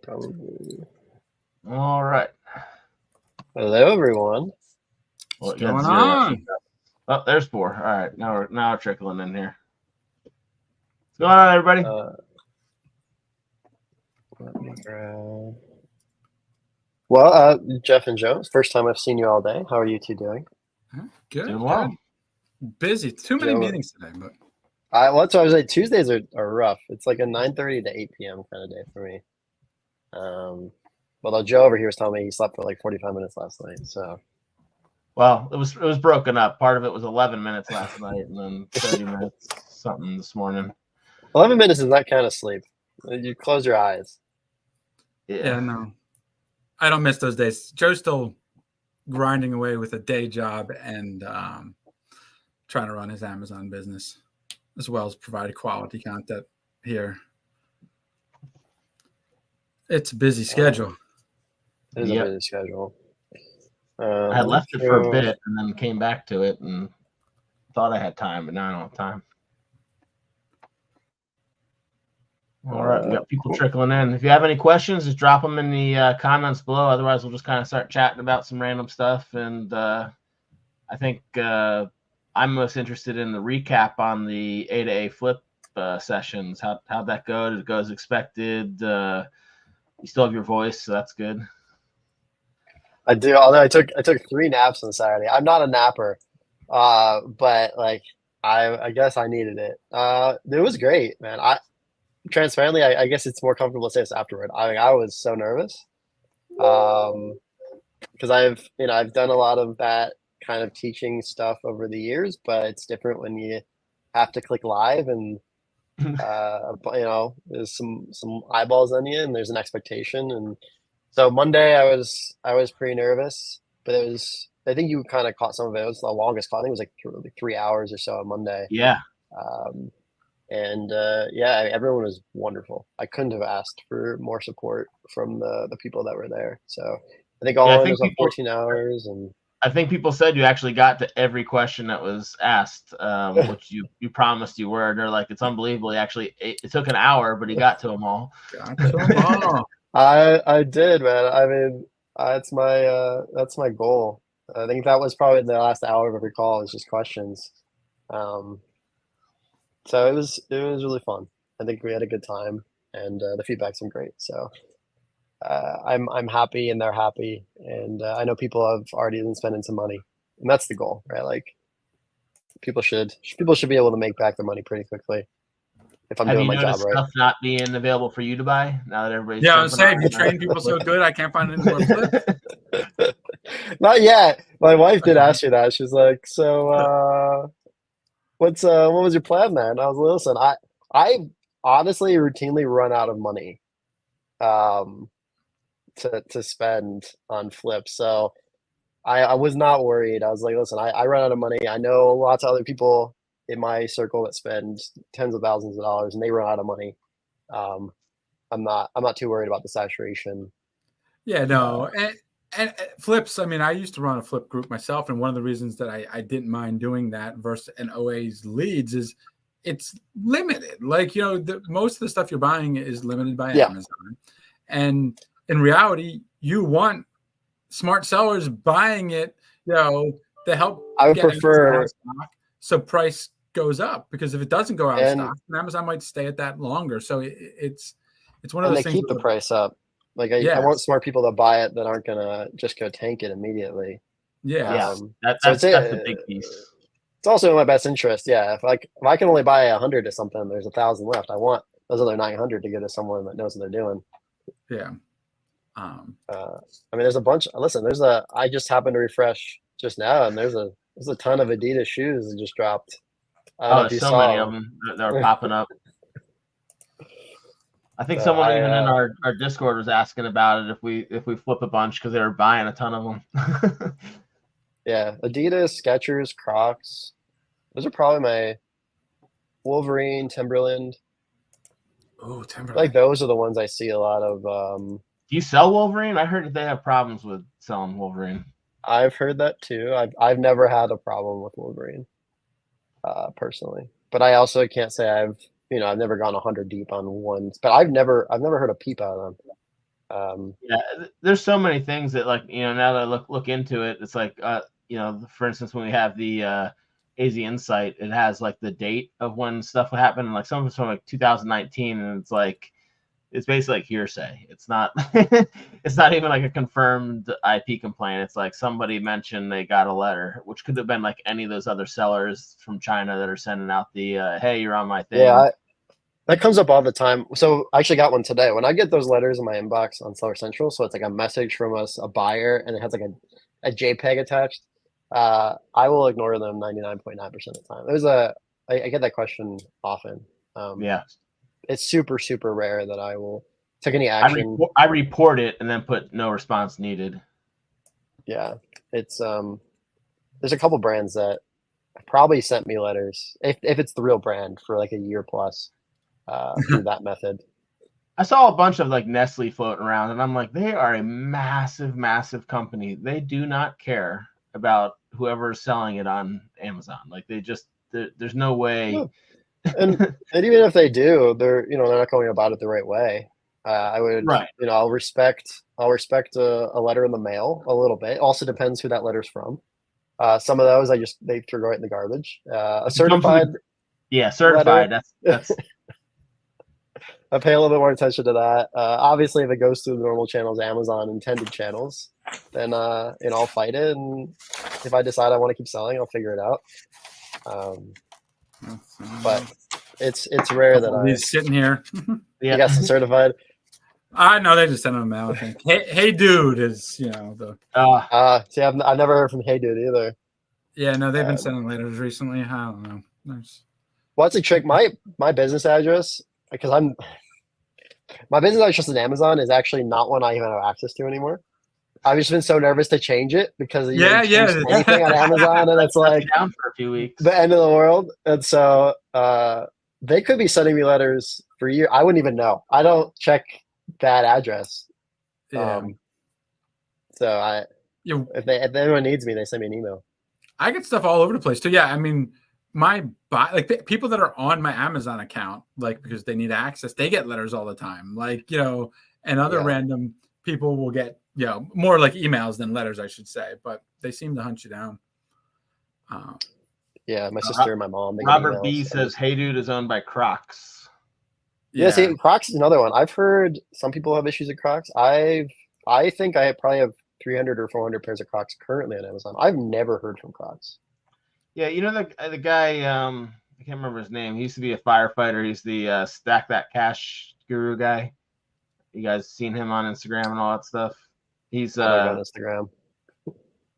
Probably. All right. Hello, everyone. Well, What's going on? Oh, there's 4. All right, now we're trickling in here. What's going on, everybody? Let me grab. Well, Jeff and Joe, first time I've seen you all day. How are you two doing? Good. Doing well. Good. Busy. Too many meetings today, but well, that's what I was like. Tuesdays are rough. It's like a 9:30 to 8 p.m. kind of day for me. Although Joe over here was telling me he slept for like 45 minutes last night. So, well, it was broken up. Part of it was 11 minutes last night, and then 30 minutes something this morning. 11 minutes is that kind of sleep. You close your eyes. Yeah, no, I don't miss those days. Joe's still grinding away with a day job and trying to run his Amazon business, as well as provide quality content here. It's a busy schedule. It is a busy schedule. I had left it for a bit and then came back to it and thought I had time, but now I don't have time. All right, we got people trickling in. If you have any questions, just drop them in the comments below. Otherwise, we'll just kind of start chatting about some random stuff. And I think I'm most interested in the recap on the A to A flip sessions. How'd that go? Did it go as expected? You still have your voice, so that's good. I do. Although I took 3 naps on Saturday. I'm not a napper, but like I guess I needed it. It was great, man. Transparently, I guess it's more comfortable to say this afterward. I was so nervous, because I've done a lot of that kind of teaching stuff over the years, but it's different when you have to click live and there's some eyeballs on you and there's an expectation. And so Monday I was pretty nervous, but I think you kind of caught some of it. It was the longest call. I think it was like 3 hours or so on Monday. Yeah. Everyone was wonderful. I couldn't have asked for more support from the people that were there. So I think all in was about 14 hours. And I think people said you actually got to every question that was asked, which you promised you were. They're like, it's unbelievable. It took an hour, but he got to them all. I did, man. I mean, that's my goal. I think that was probably the last hour of every call was just questions. So it was really fun. I think we had a good time, and the feedback's been great. So I'm happy, and they're happy, and I know people have already been spending some money, and that's the goal, right? Like people should be able to make back their money pretty quickly. If I'm doing my job right. Stuff not being available for you to buy now that everybody's I was saying you train people so good, I can't find any more flips. Not yet. My wife did ask me that. She's like, so what was your plan there? And I was like, listen, I honestly routinely run out of money to spend on flips. So I was not worried. I was like, listen, I run out of money. I know lots of other people in my circle that spend tens of thousands of dollars and they run out of money. I'm not too worried about the saturation. Yeah, no. And flips, I mean, I used to run a flip group myself, and one of the reasons that I didn't mind doing that versus an OA's leads is it's limited. Like, most of the stuff you're buying is limited by Amazon. And in reality, you want smart sellers buying it, to help. I would prefer stock, so price goes up, because if it doesn't go out of stock, then Amazon might stay at that longer. So it's one of those things. They keep the price up. Like I want smart people to buy it that aren't gonna just go tank it immediately. Yeah, that's the big piece. It's also in my best interest. Yeah, if I can only buy 100 of something, there's 1,000 left. I want those other 900 to go to someone that knows what they're doing. Yeah. I mean, there's a bunch. Listen, I just happened to refresh just now, and there's a ton of Adidas shoes that just dropped. There's so many of them that are popping up. I think someone even in our Discord was asking about it if we flip a bunch because they were buying a ton of them. Yeah, Adidas, Skechers, Crocs. Those are probably my Wolverine, Timberland. Oh, Timberland! Like those are the ones I see a lot of. Do you sell Wolverine? I heard that they have problems with selling Wolverine. I've heard that too. I've never had a problem with Wolverine, personally. But I also can't say I've never gone 100 deep on ones. But I've never heard a peep out of them. Yeah, there's so many things that, like, now that I look into it, it's like, for instance, when we have the AZ Insight, it has like the date of when stuff happened, and like some of it's from like 2019, and it's like, it's basically like hearsay. It's not it's not even like a confirmed IP complaint. It's like somebody mentioned they got a letter, which could have been like any of those other sellers from China that are sending out the hey, you're on my thing. Yeah, that comes up all the time. So I actually got one today. When I get those letters in my inbox on Seller Central, so it's like a message from a buyer, and it has like a JPEG attached. I will ignore them 99.9% of the time. I get that question often. Yeah. It's super, super rare that I will take any action. I report it and then put no response needed. Yeah, it's there's a couple brands that probably sent me letters if it's the real brand for like a year plus through that method. I saw a bunch of like Nestle floating around, and I'm like, they are a massive, massive company. They do not care about whoever is selling it on Amazon. Like, there's no way. Yeah. And even if they do, they're not going about it the right way. I would, right. I'll respect a letter in the mail a little bit. Also depends who that letter's from. Some of those they throw right in the garbage. A certified, certified. Letter. That's. I pay a little bit more attention to that. Obviously, if it goes through the normal channels, Amazon intended channels, then I'll fight it. And if I decide I want to keep selling, I'll figure it out. But it's rare that he's sitting here. Yeah, got some certified. I know they just sent him a mail. I think. Hey, dude is the. See, I've never heard from Hey Dude either. Yeah, no, they've been sending letters recently. I don't know. Well, that's a trick. My business address, because my business address on Amazon is actually not one I even have access to anymore. I've just been so nervous to change it because anything on Amazon, and it's like down for a few weeks, the end of the world. And so they could be sending me letters for years. I wouldn't even know. I don't check that address. Yeah. If anyone needs me, they send me an email. I get stuff all over the place too. Yeah, I mean, people that are on my Amazon account, like because they need access, they get letters all the time. Like and other random people will get more like emails than letters, I should say. But they seem to hunt you down. Yeah, my sister and my mom. Robert B says, "Hey Dude is owned by Crocs." Yeah, see, Crocs is another one. I've heard some people have issues with Crocs. I think I probably have 300 or 400 pairs of Crocs currently on Amazon. I've never heard from Crocs. Yeah, the guy, I can't remember his name. He used to be a firefighter. He's the Stack That Cash guru guy. You guys seen him on Instagram and all that stuff? He's on Instagram.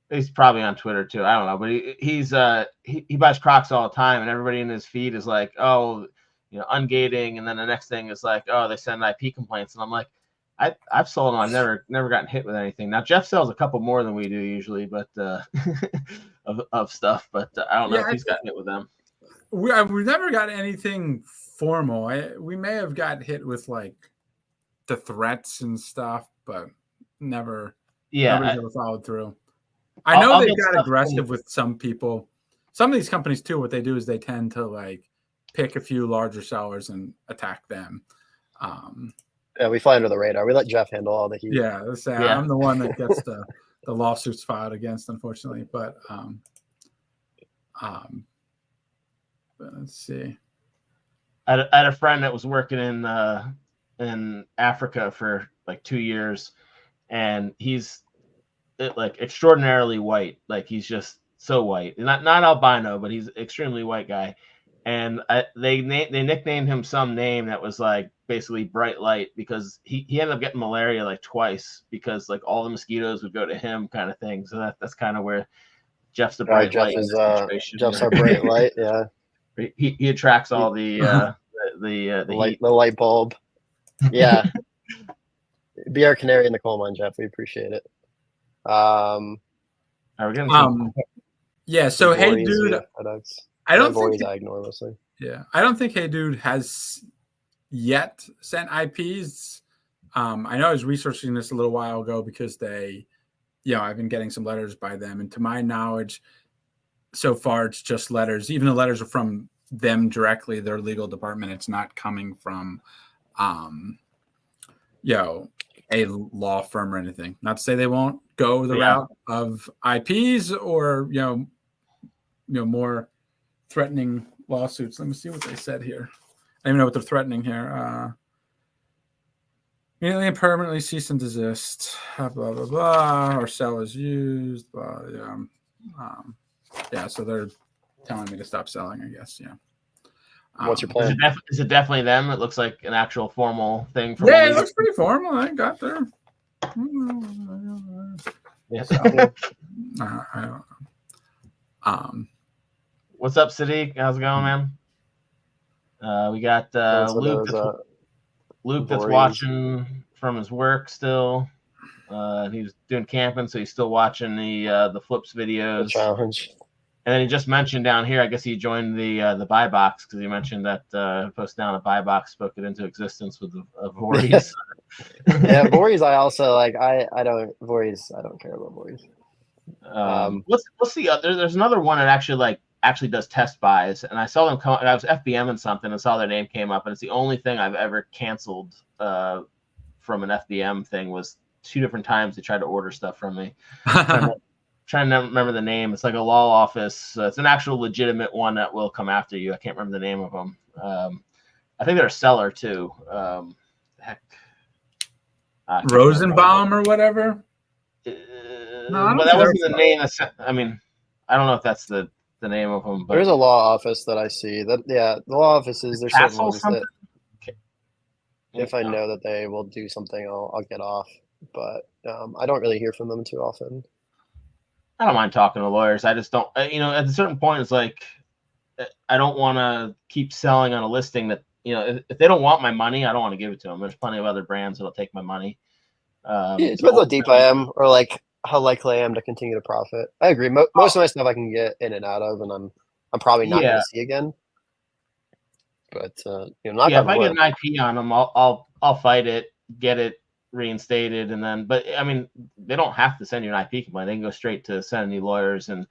He's probably on Twitter too. I don't know, but he buys Crocs all the time, and everybody in his feed is like, oh, ungating, and then the next thing is like, oh, they send IP complaints, and I'm like, I've sold them. I've never gotten hit with anything. Now Jeff sells a couple more than we do usually, but of stuff. But I don't know if he's gotten hit with them. We've never got anything formal. We may have got hit with like the threats and stuff, but never. Yeah, nobody's ever followed through. I know they got aggressive with some people. Some of these companies too. What they do is they tend to like pick a few larger sellers and attack them. Yeah, we fly under the radar. We let Jeff handle all the heat. Yeah, I'm the one that gets the lawsuits filed against, unfortunately. But let's see. I had a friend that was working in Africa for like 2 years, and he's like extraordinarily white. Like he's just so white, not albino, but he's extremely white guy. And they nicknamed him some name that was like basically bright light, because he ended up getting malaria like twice because like all the mosquitoes would go to him, kind of thing. So that's kind of where Jeff's the bright light. Jeff's our bright light. Yeah, he attracts all the light bulb. Yeah, be our canary in the coal mine, Jeff. We appreciate it. Yeah. So Hey Dude, I don't think I ignore mostly. Yeah, I don't think Hey Dude has yet sent IPs. I know I was researching this a little while ago because I've been getting some letters by them, and to my knowledge, so far it's just letters. Even the letters are from them directly, their legal department. It's not coming from, a law firm or anything. Not to say they won't go the route of IPs or more threatening lawsuits. Let me see what they said here. I don't even know what they're threatening here. Immediately and permanently cease and desist. Blah blah blah. Or sell as used. Blah, yeah. So they're telling me to stop selling, I guess. Yeah. What's your plan? Is it definitely them? It looks like an actual formal thing. From Yeah, it looks pretty formal. I got there. Yeah. What's up, Sadiq? How's it going, man? We got Luke. Luke that's watching from his work still. He's doing camping, so he's still watching the flips videos. The challenge. And then he just mentioned down here, I guess he joined the buy box because he mentioned that post down a buy box spoke it into existence with Voorhees. Yeah, Voorhees. I also like. I don't Voorhees. I don't care about Voorhees. What's the other? There's another one that actually does test buys, and I saw them come. I was FBMing something and saw their name came up, and it's the only thing I've ever canceled from an FBM thing was 2 different times they tried to order stuff from me. Trying to remember the name. It's like a law office. It's an actual legitimate one that will come after you. I can't remember the name of them. I think they're a seller too. Rosenbaum or whatever. No, but that wasn't the name. I mean, I don't know if that's the name of them. But there's a law office that I see. The law offices. There's certain ones that if I know that they will do something, I'll get off. But I don't really hear from them too often. I don't mind talking to lawyers. I just don't, at a certain point, it's like, I don't want to keep selling on a listing that, if they don't want my money, I don't want to give it to them. There's plenty of other brands that'll take my money. It depends how deep I am or like how likely I am to continue to profit. I agree. Most of my stuff I can get in and out of, and I'm probably not going to see again. But, not if I get an IP on them, I'll fight it, get it reinstated, and then I mean, they don't have to send you an IP complaint. They can go straight to sending you lawyers and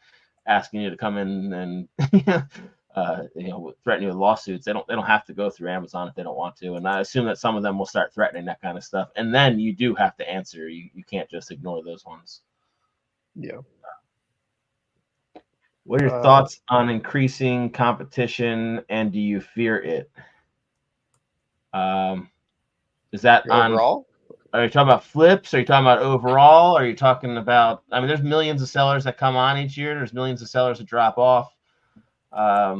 asking you to come in and threaten you with lawsuits. They don't have to go through Amazon if they don't want to. And I assume that some of them will start threatening that kind of stuff. And then you do have to answer. You can't just ignore those ones. Yeah. What are your thoughts on increasing competition, and do you fear it? Is that overall? Are you talking about flips? Are you talking about overall? Are you talking about? I mean, there's millions of sellers that come on each year. There's millions of sellers that drop off. I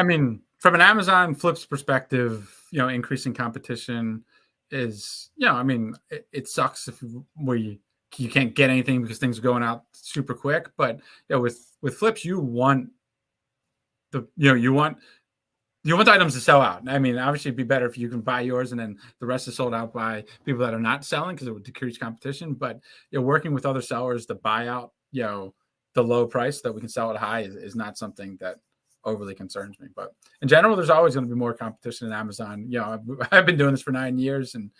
mean, from an Amazon flips perspective, increasing competition is, I mean, it sucks if you can't get anything because things are going out super quick. But with flips, you want you want the items to sell out. I mean, obviously, it'd be better if you can buy yours and then the rest is sold out by people that are not selling because it would decrease competition. But working with other sellers to buy out, the low price that we can sell it high is not something that overly concerns me. But in general, there's always going to be more competition in Amazon. I've been doing this for 9 years, and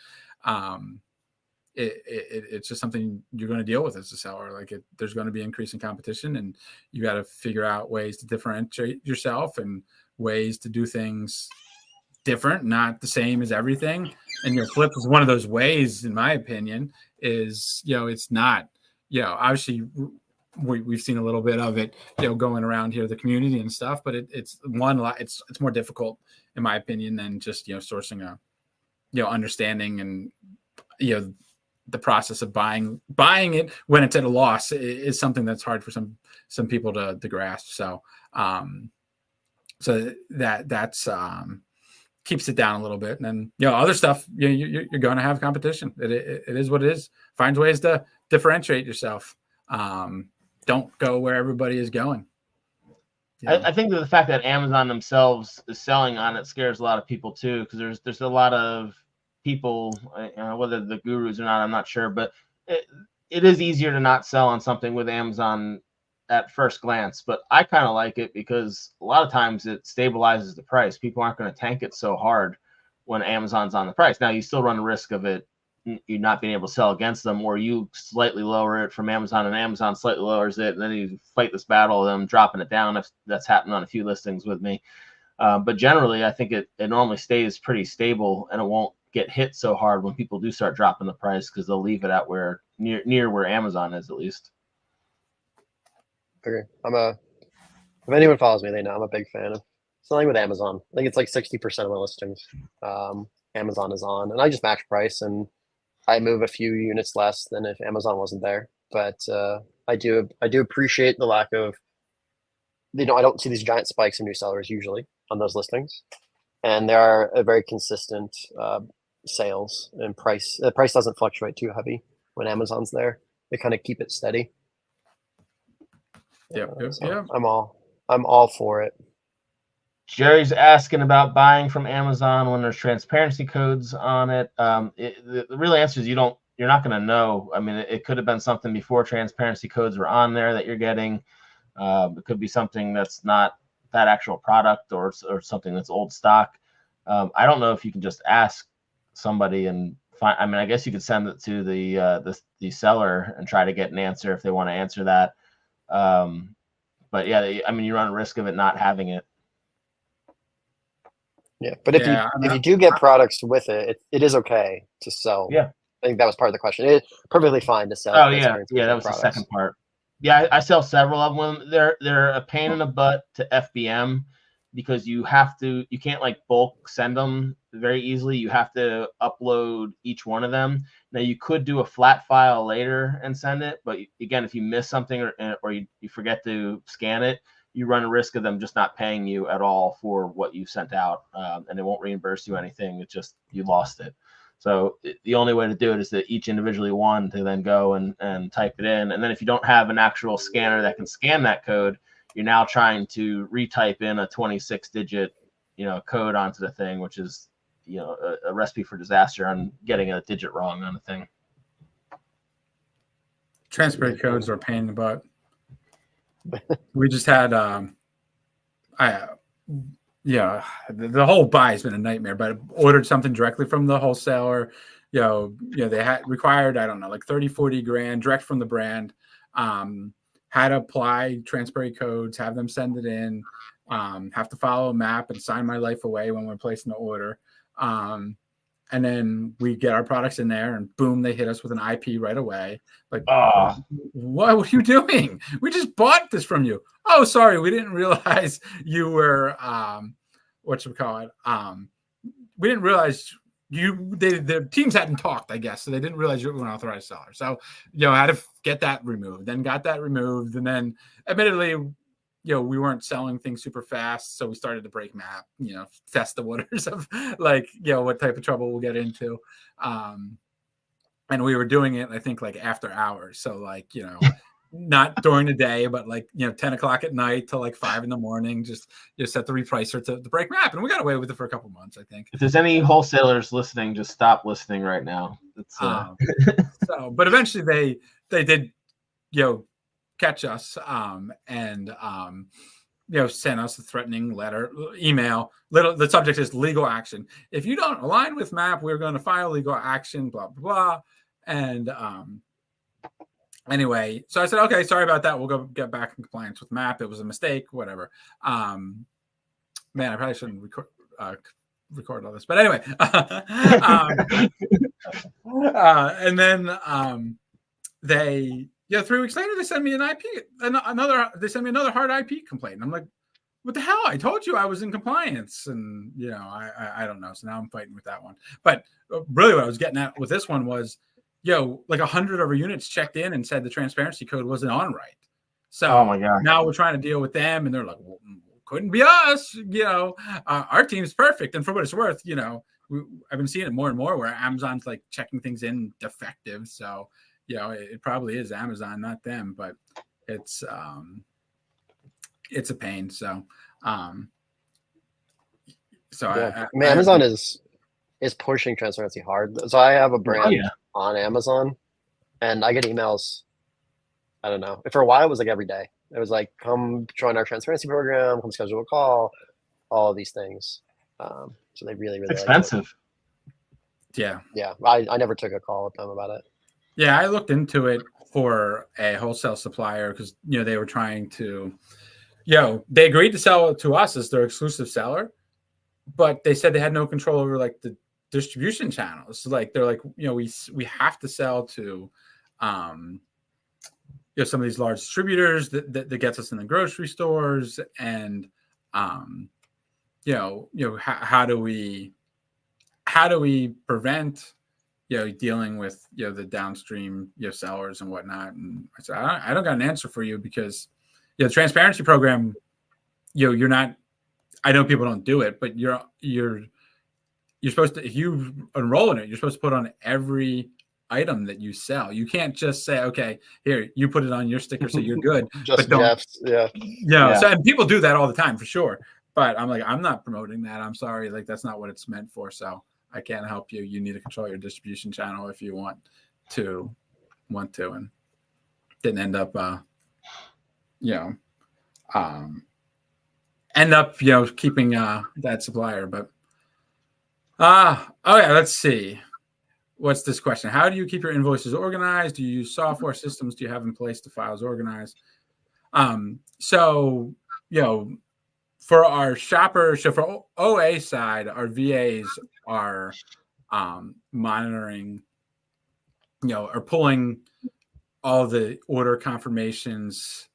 it's just something you're going to deal with as a seller. Like there's going to be increasing competition, and you got to figure out ways to differentiate yourself and ways to do things different, not the same as everything. And flip is one of those ways, in my opinion, is it's not, obviously we've seen a little bit of it, going around here, the community and stuff, but it's more difficult, in my opinion, than just sourcing a understanding and the process of buying it when it's at a loss is something that's hard for some people to grasp. So that's keeps it down a little bit. And then, other stuff, you're going to have competition. It is what it is. Find ways to differentiate yourself. Don't go where everybody is going. I think that the fact that Amazon themselves is selling on it scares a lot of people too, because there's a lot of people, whether the gurus or not, I'm not sure, but it is easier to not sell on something with Amazon at first glance. But I kind of like it because a lot of times it stabilizes the price. People aren't going to tank it so hard when Amazon's on the price. Now you still run the risk of you not being able to sell against them, or you slightly lower it from Amazon and Amazon slightly lowers it, and then you fight this battle of them dropping it down. That's happened on a few listings with me. But generally, I think it normally stays pretty stable, and it won't get hit so hard when people do start dropping the price, because they'll leave it at where near where Amazon is, at least. Okay. If anyone follows me, they know I'm a big fan of selling with Amazon. I think it's like 60% of my listings. Amazon is on, and I just match price, and I move a few units less than if Amazon wasn't there. But I do appreciate the lack of, I don't see these giant spikes in new sellers usually on those listings, and there are a very consistent sales and price. The price doesn't fluctuate too heavy when Amazon's there. They kind of keep it steady. Yep. I'm all for it. Jerry's asking about buying from Amazon when there's transparency codes on it. The real answer is you're not going to know. I mean, it could have been something before transparency codes were on there that you're getting. It could be something that's not that actual product, or something that's old stock. I don't know if you can just ask somebody and find. I mean, I guess you could send it to the seller and try to get an answer if they want to answer that. But yeah, I mean, you run a risk of it not having it. Yeah, but if you do get products with it, it is okay to sell. Yeah, I think that was part of the question. It's perfectly fine to sell. Oh yeah, that was the second part. Yeah, I sell several of them. They're a pain in the butt to FBM, because you can't like bulk send them very easily. You have to upload each one of them. Now you could do a flat file later and send it, but again, if you miss something or you forget to scan it, you run a risk of them just not paying you at all for what you sent out, and it won't reimburse you anything. It's just you lost it. So the only way to do it is to each individually one to then go and type it in. And then if you don't have an actual scanner that can scan that code, you're now trying to retype in a 26-digit, code onto the thing, which is, a recipe for disaster on getting a digit wrong on a thing. Transparent codes are a pain in the butt. We just had, the whole buy has been a nightmare, but I ordered something directly from the wholesaler. They had required, I don't know, like 30, 40 grand direct from the brand. Had to apply transparent codes, have them send it in, have to follow a map and sign my life away when we're placing the order. And then we get our products in there and boom, they hit us with an IP right away. Like, what are you doing? We just bought this from you. Oh, sorry. We didn't realize you were, we didn't realize the teams hadn't talked, I guess. So they didn't realize you were an authorized seller. So, I had to get that removed, then got that removed. And then admittedly, we weren't selling things super fast. So we started to break map, test the waters of what type of trouble we'll get into. And we were doing it, I think, like after hours. So not during the day, but 10 o'clock at night till like 5 in, just set the repricer to break map. And we got away with it for a couple months, I think. If there's any wholesalers listening, just stop listening right now. But eventually they did, catch us and sent us a threatening email. The subject is legal action. If you don't align with map, we're going to file legal action, blah, blah, blah. And anyway, so I said, okay, sorry about that. We'll go get back in compliance with map. It was a mistake, whatever. Man, I probably shouldn't record all this, but anyway. And then they 3 weeks later, they send me they send me another hard IP complaint. And I'm like, what the hell? I told you I was in compliance. And, I don't know. So now I'm fighting with that one. But really what I was getting at with this one was, like 100 of our units checked in and said the transparency code wasn't on right. So oh my God. Now we're trying to deal with them. And they're like, well, couldn't be us. Our team's perfect. And for what it's worth, I've been seeing it more and more where Amazon's like checking things in defective. So, it probably is Amazon, not them, but it's a pain. So, Amazon is pushing transparency hard. So I have a brand on Amazon, and I get emails. I don't know. For a while, it was like every day. It was like, come join our transparency program, come schedule a call, all of these things. So they really, really expensive. Yeah. I never took a call with them about it. Yeah, I looked into it for a wholesale supplier because, they were trying to, they agreed to sell it to us as their exclusive seller, but they said they had no control over like the distribution channels. Like they're like, we have to sell to some of these large distributors that gets us in the grocery stores, and how do we prevent dealing with the downstream sellers and whatnot. And I said, I don't got an answer for you, because the transparency program, you're not, I know people don't do it, but you're supposed to, if you enroll in it, you're supposed to put on every item that you sell. You can't just say, okay, here, you put it on your sticker so you're good. Just but Jeff's, So, and people do that all the time for sure. But I'm like, I'm not promoting that. I'm sorry. Like, that's not what it's meant for. So I can't help you. You need to control your distribution channel if you want to. And didn't end up, keeping that supplier. But let's see. What's this question? How do you keep your invoices organized? Do you use software systems? Do you have in place the files organized? So for our shoppers, so for OA side, our VAs are monitoring, are pulling all the order confirmations,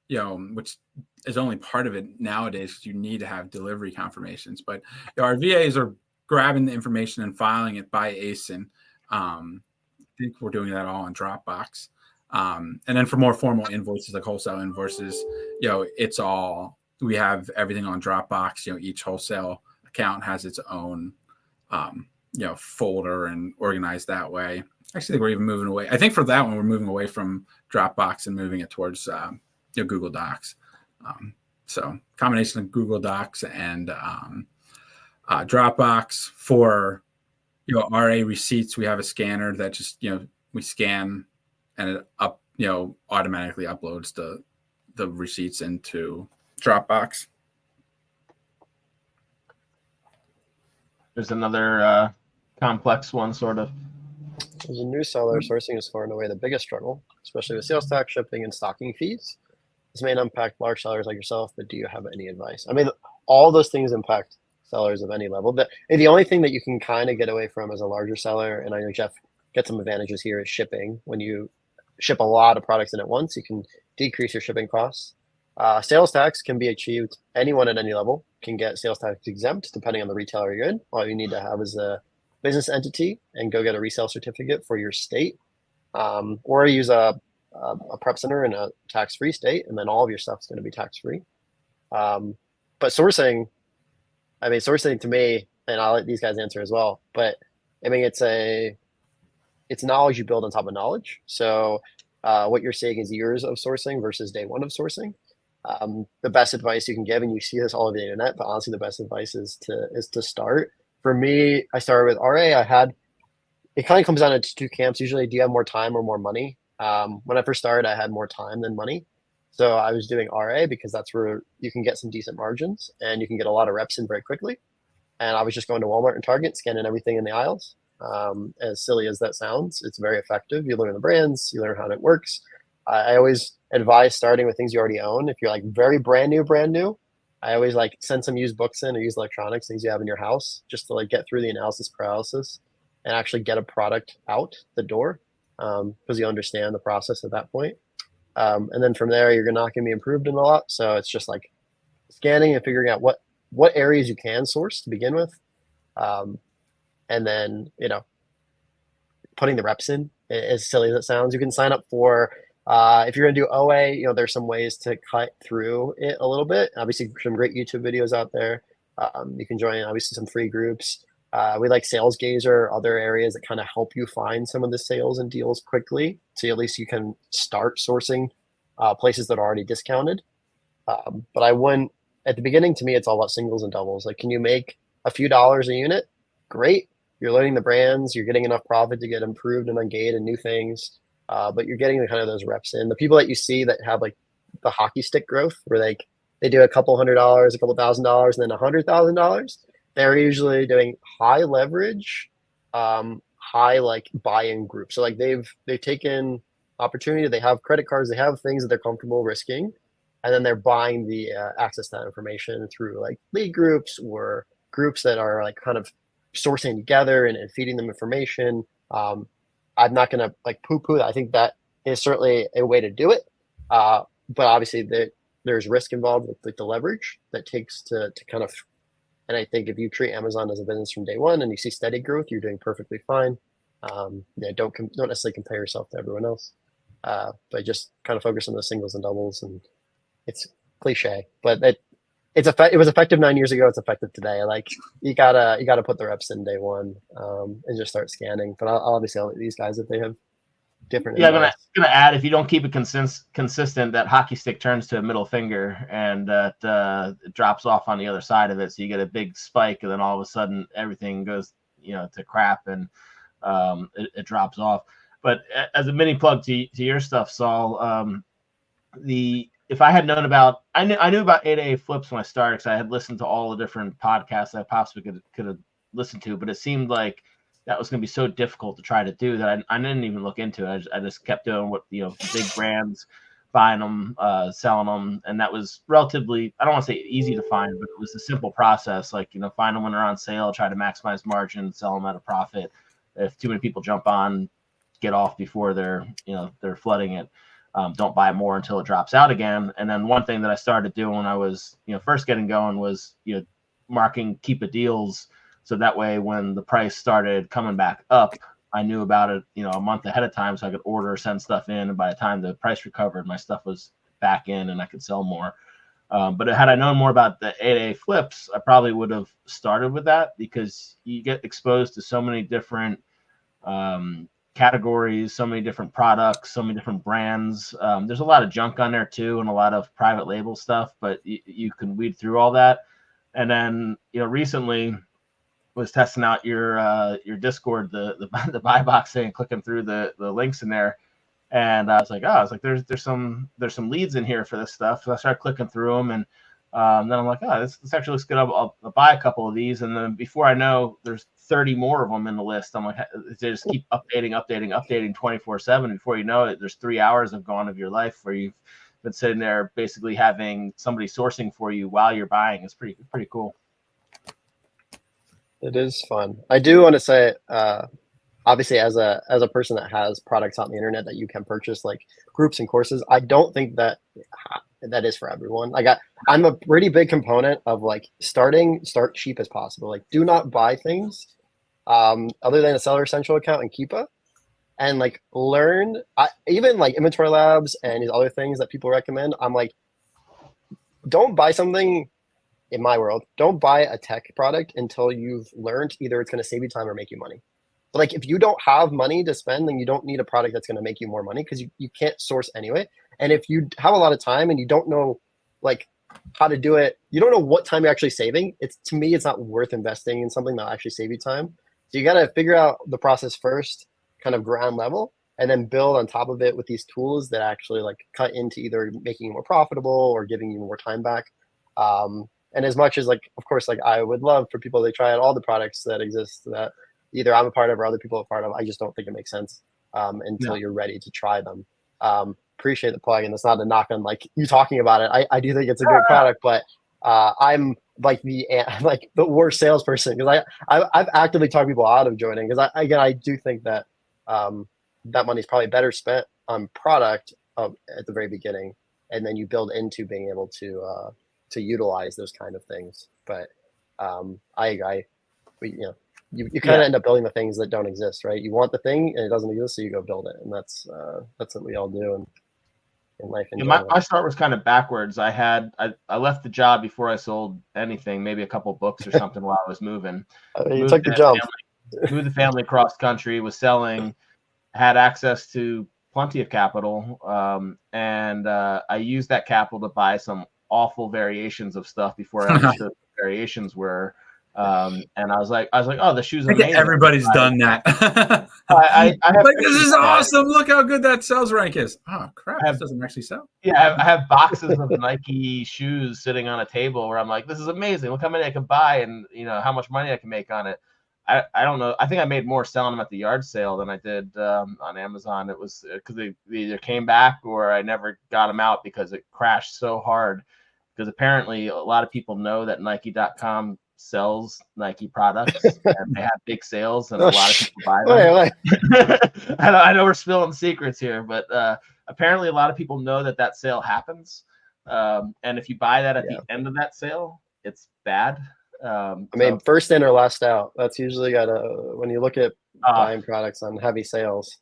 which is only part of it nowadays, because you need to have delivery confirmations. But our VAs are grabbing the information and filing it by ASIN. I think we're doing that all in Dropbox. And then for more formal invoices, like wholesale invoices, it's all, we have everything on Dropbox. Each wholesale account has its own, folder, and organized that way. Actually, I think we're even moving away. I think for that one, we're moving away from Dropbox and moving it towards, Google Docs. So combination of Google Docs and Dropbox. For RA receipts, we have a scanner that just we scan, and it automatically uploads the receipts into Dropbox. There's another complex one, sort of. As a new seller, sourcing is far and away the biggest struggle, especially with sales tax, shipping, and stocking fees. This may impact large sellers like yourself, but do you have any advice? I mean, all those things impact sellers of any level. The only thing that you can kind of get away from as a larger seller, and I know Jeff gets some advantages here, is shipping. When you ship a lot of products in at once, you can decrease your shipping costs. Sales tax can be achieved. Anyone at any level can get sales tax exempt, depending on the retailer you're in. All you need to have is a business entity and go get a resale certificate for your state, or use a prep center in a tax-free state, and then all of your stuff's going to be tax-free. But sourcing to me, and I'll let these guys answer as well, but I mean, it's knowledge you build on top of knowledge. So what you're seeing is years of sourcing versus day one of sourcing. The best advice you can give, and you see this all over the internet, but honestly, the best advice is to start. For me, I started with RA. It kind of comes down to two camps. Usually, do you have more time or more money? When I first started, I had more time than money. So I was doing RA because that's where you can get some decent margins and you can get a lot of reps in very quickly. And I was just going to Walmart and Target, scanning everything in the aisles. As silly as that sounds, it's very effective. You learn the brands, you learn how it works. I always advise starting with things you already own. If you're like very brand new, I always like send some used books in or use electronics, things you have in your house, just to like get through the analysis paralysis and actually get a product out the door, because you understand the process at that point. And then from there, you're not going to be improved in a lot. So it's just like scanning and figuring out what areas you can source to begin with. And then, putting the reps in, as silly as it sounds. You can sign up for, if you're going to do OA, there's some ways to cut through it a little bit. Obviously, some great YouTube videos out there. You can join, obviously, some free groups. We like Sales Gazer, other areas that kind of help you find some of the sales and deals quickly. So at least you can start sourcing places that are already discounted. But I wouldn't, at the beginning, to me, it's all about singles and doubles. Like, can you make a few dollars a unit? Great. You're learning the brands. You're getting enough profit to get improved and ungate and new things. But you're getting kind of those reps in. The people that you see that have like the hockey stick growth, where they do a couple $100, a couple $1,000, and then $100,000. They're usually doing high leverage, high like buy-in group. So like they've taken opportunity. They have credit cards. They have things that they're comfortable risking, and then they're buying the access to that information through like lead groups or groups that are like kind of sourcing together and feeding them information. I'm not going to like poo-poo that. I think that is certainly a way to do it. But obviously there's risk involved with like the leverage that takes to kind of, and I think if you treat Amazon as a business from day one and you see steady growth, you're doing perfectly fine. Don't necessarily compare yourself to everyone else, but just kind of focus on the singles and doubles. And it's cliche, but it was effective 9 years ago. It's effective today. Like you gotta put the reps in day one, and just start scanning. But I'll obviously let these guys if they have different. Yeah, I'm gonna add, if you don't keep it consistent, that hockey stick turns to a middle finger, and it drops off on the other side of it. So you get a big spike, and then all of a sudden everything goes to crap, and it drops off. But as a mini plug to your stuff, Saul, if I had known about, I knew about 8AA flips when I started, because I had listened to all the different podcasts that I possibly could have listened to, but it seemed like that was going to be so difficult to try to do that I didn't even look into it. I just kept doing what big brands, buying them, selling them, and that was relatively, I don't want to say easy to find, but it was a simple process. Like find them when they're on sale, try to maximize margin, sell them at a profit. If too many people jump on, get off before they're flooding it. Don't buy more until it drops out again. And then one thing that I started doing when I was first getting going was marking keep-it deals. So that way, when the price started coming back up, I knew about it, a month ahead of time, so I could order, send stuff in, and by the time the price recovered, my stuff was back in, and I could sell more. But had I known more about the 8AA flips, I probably would have started with that, because you get exposed to so many different categories, so many different products, so many different brands. There's a lot of junk on there too, and a lot of private label stuff, but you can weed through all that. And then recently was testing out your Discord, the buy box thing, clicking through the links in there, and I was like, there's some leads in here for this stuff. So I started clicking through them, and then I'm like, this actually looks good. I'll buy a couple of these, and then before I know, there's 30 more of them in the list. I'm like, they just keep updating 24/7. Before you know it, there's 3 hours have gone of your life where you've been sitting there basically having somebody sourcing for you while you're buying. It's pretty cool. It is fun. I do want to say, obviously, as a person that has products on the internet that you can purchase, like groups and courses, I don't think that is for everyone. Like I'm a pretty big component of like start cheap as possible. Like do not buy things other than a Seller Central account and Keepa, and like learn. Even like Inventory Labs and these other things that people recommend. I'm like, don't buy something. In my world, don't buy a tech product until you've learned either it's going to save you time or make you money. But like if you don't have money to spend, then you don't need a product that's going to make you more money, because you can't source anyway. And if you have a lot of time and you don't know like how to do it, you don't know what time you're actually saving. To me, it's not worth investing in something that'll actually save you time. So you got to figure out the process first, kind of ground level, and then build on top of it with these tools that actually like cut into either making you more profitable or giving you more time back. And as much as like, of course, like I would love for people to try out all the products that exist that either I'm a part of or other people are a part of, I just don't think it makes sense until you're ready to try them. Appreciate the plug, and it's not a knock on like you talking about it. I do think it's a great product, but I'm like the worst salesperson, because I've actively talked people out of joining, because I do think that that money's probably better spent on product at the very beginning, and then you build into being able to utilize those kind of things. But you kind of end up building the things that don't exist, right? You want the thing and it doesn't exist, so you go build it, and that's what we all do in life. My start was kind of backwards. I left the job before I sold anything, maybe a couple books or something while I was moving. You took the jump. Moved the family cross country, was selling, had access to plenty of capital, and I used that capital to buy some awful variations of stuff before I understood what variations were. And I was like, oh, the shoes are amazing. Everybody's done that. I have like, this is awesome. Look how good that sales rank is. Oh crap, this doesn't actually sell. Yeah, I have boxes of Nike shoes sitting on a table where I'm like, this is amazing. Look how many I can buy, and how much money I can make on it. I don't know. I think I made more selling them at the yard sale than I did on Amazon. It was because they either came back or I never got them out because it crashed so hard. Because apparently a lot of people know that Nike.com sells Nike products, and they have big sales, and a lot of people buy Wait. them. I know we're spilling secrets here, but apparently a lot of people know that sale happens. And if you buy that at the end of that sale, it's bad. I mean, first in or last out. That's usually when you look at buying products on heavy sales.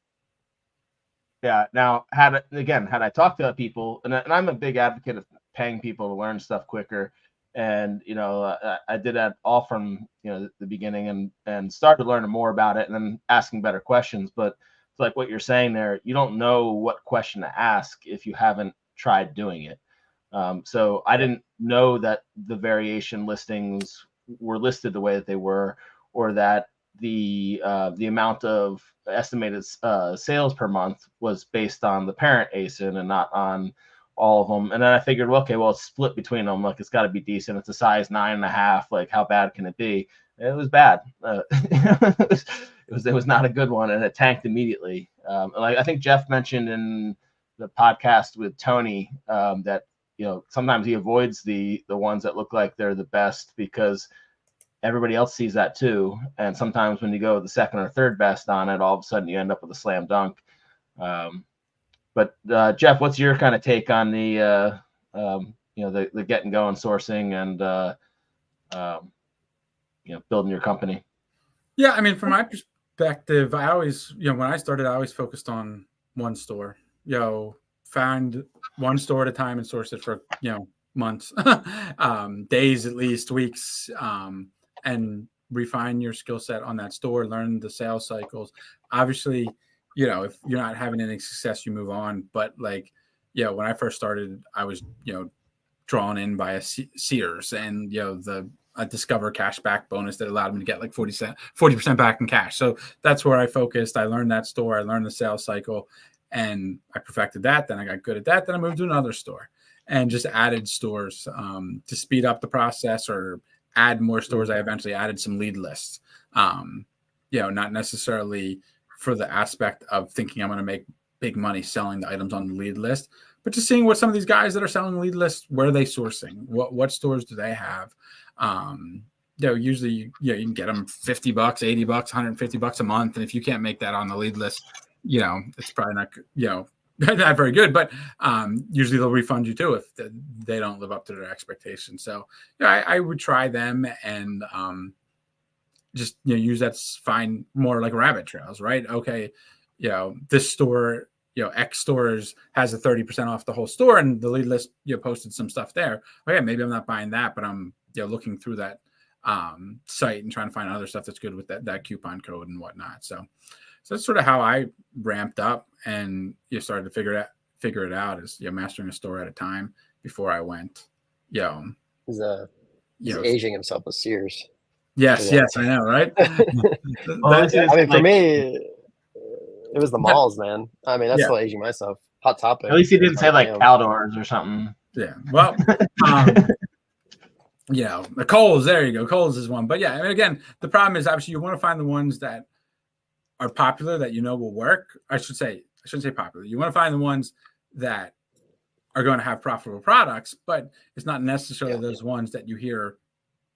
Yeah. Now, had I talked to people, and I'm a big advocate of paying people to learn stuff quicker, and I did that all from the beginning, and started learning more about it, and then asking better questions. But it's like what you're saying there, you don't know what question to ask if you haven't tried doing it. So I didn't know that the variation listings were listed the way that they were, or that the amount of estimated sales per month was based on the parent ASIN and not on all of them. And then I figured, well, okay, well, it's split between them. Like, it's got to be decent. It's a size 9.5. Like, how bad can it be? It was bad. It was not a good one, and it tanked immediately. Like I think Jeff mentioned in the podcast with Tony that sometimes he avoids the ones that look like they're the best because everybody else sees that too. And sometimes when you go the second or third best on it, all of a sudden you end up with a slam dunk. But Jeff, what's your kind of take on the getting going sourcing and building your company? Yeah, I mean, from my perspective, I always, when I started, I always focused on one store. Found one store at a time and source it for months, days at least, weeks, and refine your skill set on that store. Learn the sales cycles. Obviously, if you're not having any success, you move on. But when I first started, I was drawn in by a Sears and a Discover cashback bonus that allowed me to get like 40% back in cash. So that's where I focused. I learned that store. I learned the sales cycle. And I perfected that. Then I got good at that. Then I moved to another store and just added stores to speed up the process or add more stores. I eventually added some lead lists, not necessarily for the aspect of thinking I'm going to make big money selling the items on the lead list, but just seeing what some of these guys that are selling lead lists, where are they sourcing? What stores do they have? Usually, you can get them $50, $80, $150 a month. And if you can't make that on the lead list, it's probably not, not very good, but usually they'll refund you too if they don't live up to their expectations. So I would try them and just use that to find more like rabbit trails, right? Okay, this store, X stores has a 30% off the whole store, and the lead list posted some stuff there. Okay, maybe I'm not buying that, but I'm looking through that site and trying to find other stuff that's good with that coupon code and whatnot. So that's sort of how I ramped up and started to figure it out is mastering a store at a time before I went. He's aging himself with Sears. Yes, I know, right? I mean, for me, it was the malls, man. I mean, that's still aging myself. Hot Topic. At least he didn't say like Caldors or something. Yeah. Well, the Kohl's, there you go. Kohl's is one. But yeah, I mean, again, the problem is obviously you want to find the ones that are popular that will work. I shouldn't say popular. You want to find the ones that are going to have profitable products, but it's not necessarily those ones that you hear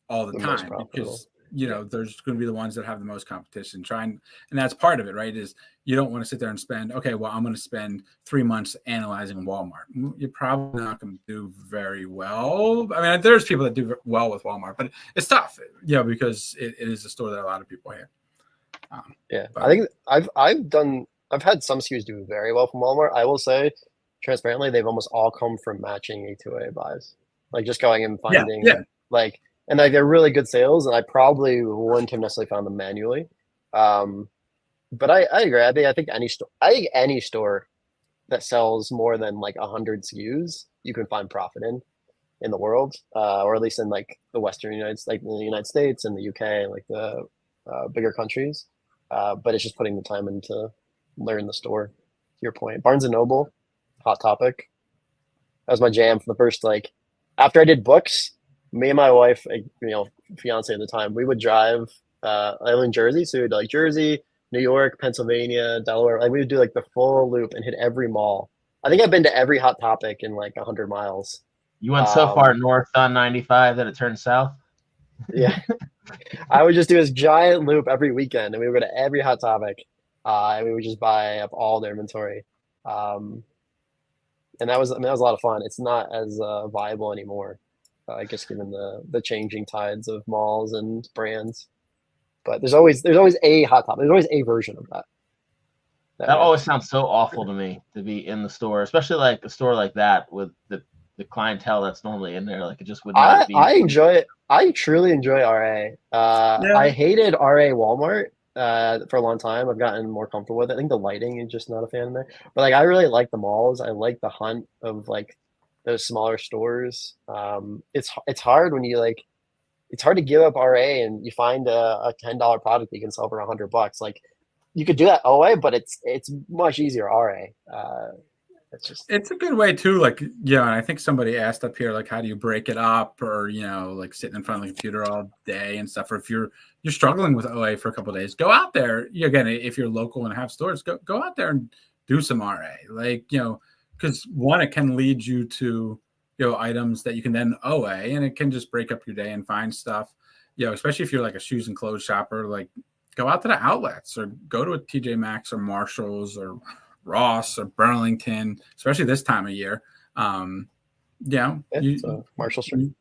all the time because there's going to be the ones that have the most competition. And that's part of it, right? Is you don't want to sit there and spend, okay, well, I'm going to spend 3 months analyzing Walmart. You're probably not going to do very well. I mean, there's people that do well with Walmart, but it's tough, because it is a store that a lot of people hit. I think I've had some SKUs do very well from Walmart. I will say transparently, they've almost all come from matching A2A buys, like just going and finding and like they're really good sales, and I probably wouldn't have necessarily found them manually. But I agree. I think any store that sells more than like 100 SKUs, you can find profit in the world, or at least in like the Western United States and the UK, like the bigger countries. But it's just putting the time into learn the store. To your point, Barnes and Noble, Hot Topic. That was my jam for the first after I did books. Me and my wife, fiance at the time, we would drive. I live in Jersey, so we'd like Jersey, New York, Pennsylvania, Delaware. Like we would do like the full loop and hit every mall. I think I've been to every Hot Topic in like 100 miles. You went so far north on 95 that it turned south? Yeah. I would just do this giant loop every weekend, and we would go to every Hot Topic, and we would just buy up all their inventory. Um, and that was, I mean, that was a lot of fun. It's not as viable anymore, I guess, given the changing tides of malls and brands. But there's always a Hot Topic. There's always a version of that. That always Works. sounds so awful to me to be in the store, especially like a store like that with the clientele that's normally in there. Like it just would not be. I enjoy it. I truly enjoy RA. I Yeah. hated RA Walmart for a long time. I've gotten more comfortable with it. I think the lighting is just not a fan in there. But like I really like the malls. I like the hunt of like those smaller stores. It's hard when you like it's hard to give up RA and you find a $10 product that you can sell for $100. Like you could do that OA, but it's much easier RA. It's just It's a good way too. Like, yeah, and I think somebody asked up here, like, how do you break it up, or like sitting in front of the computer all day and stuff. Or if you're struggling with OA for a couple of days, go out there. Again, if you're local and have stores, go out there and do some RA. Like, because one, it can lead you to items that you can then OA, and it can just break up your day and find stuff. Especially if you're like a shoes and clothes shopper, like go out to the outlets or go to a TJ Maxx or Marshalls or Ross or Burlington, especially this time of year. Marshall Street.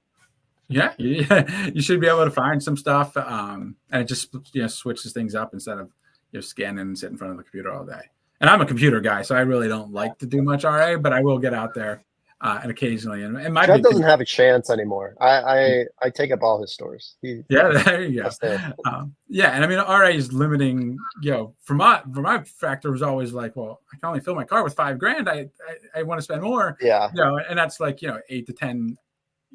Yeah, you should be able to find some stuff, and it just switches things up instead of scanning and sit in front of the computer all day. And I'm a computer guy, so I really don't like to do much RA, but I will get out there and occasionally. And my Trev doesn't have a chance anymore. I take up all his stores. There you go. And I mean, RA is limiting. For my factor was always like, well, I can only fill my car with $5,000. I want to spend more. Yeah. And that's like 8 to 10.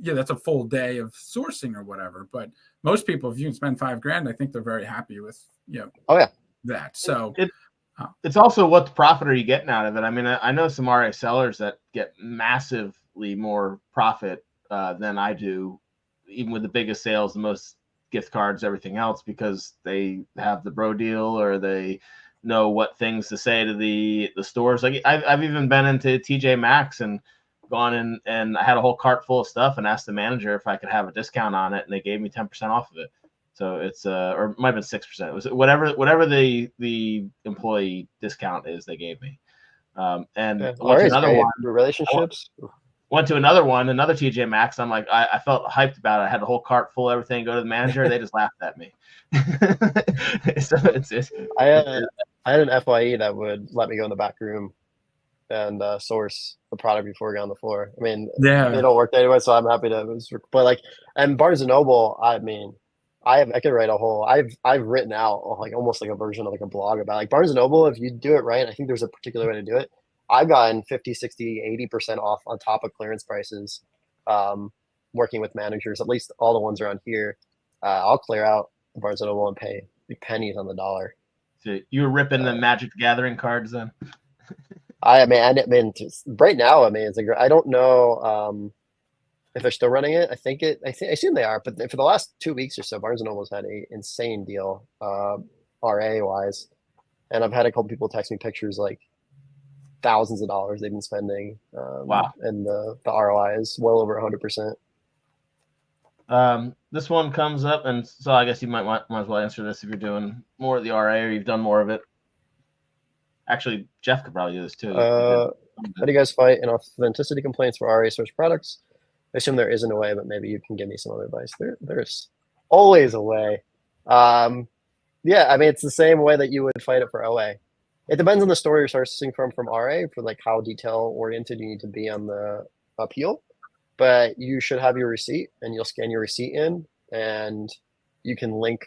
Yeah, that's a full day of sourcing or whatever. But most people, if you can spend $5,000, I think they're very happy with Oh yeah. that. So it's also what the profit are you getting out of it? I mean, I know some RA sellers that get massively more profit than I do, even with the biggest sales, the most gift cards, everything else, because they have the bro deal or they know what things to say to the stores. Like I've even been into TJ Maxx and gone in and I had a whole cart full of stuff and asked the manager if I could have a discount on it, and they gave me 10% off of it. So it's or it might have been 6%. It was whatever the employee discount is they gave me. And went to another one. Relationships. Went to another one, another TJ Maxx. I'm like, I felt hyped about it. I had the whole cart full of everything. Go to the manager, they just laughed at me. So I had an FYE that would let me go in the back room and source the product before we got on the floor. I mean, they don't work anyway, so I'm happy to. But like, and Barnes and Noble, I mean, I could write a whole. I've written out like almost like a version of like a blog about like Barnes and Noble. If you do it right, I think there's a particular way to do it. I've gotten 50, 60, 80% off on top of clearance prices. Working with managers, at least all the ones around here, I'll clear out Barnes and Noble and pay pennies on the dollar. So you were ripping the Magic the Gathering cards then? I mean, right now, I mean, it's I don't know if they're still running it. I assume they are. But for the last 2 weeks or so, Barnes and Noble's had an insane deal, RA wise, and I've had a couple people text me pictures like thousands of dollars they've been spending. Wow! And the ROI is well over 100%. This one comes up, and so I guess you might as well answer this if you're doing more of the RA or you've done more of it. Actually, Jeff could probably do this too. How do you guys fight in authenticity complaints for RA source products? I assume there isn't a way, but maybe you can give me some other advice. There's always a way. Yeah, I mean, it's the same way that you would fight it for OA. It depends on the store you're sourcing from RA for like how detail oriented you need to be on the appeal. But you should have your receipt, and you'll scan your receipt in, and you can link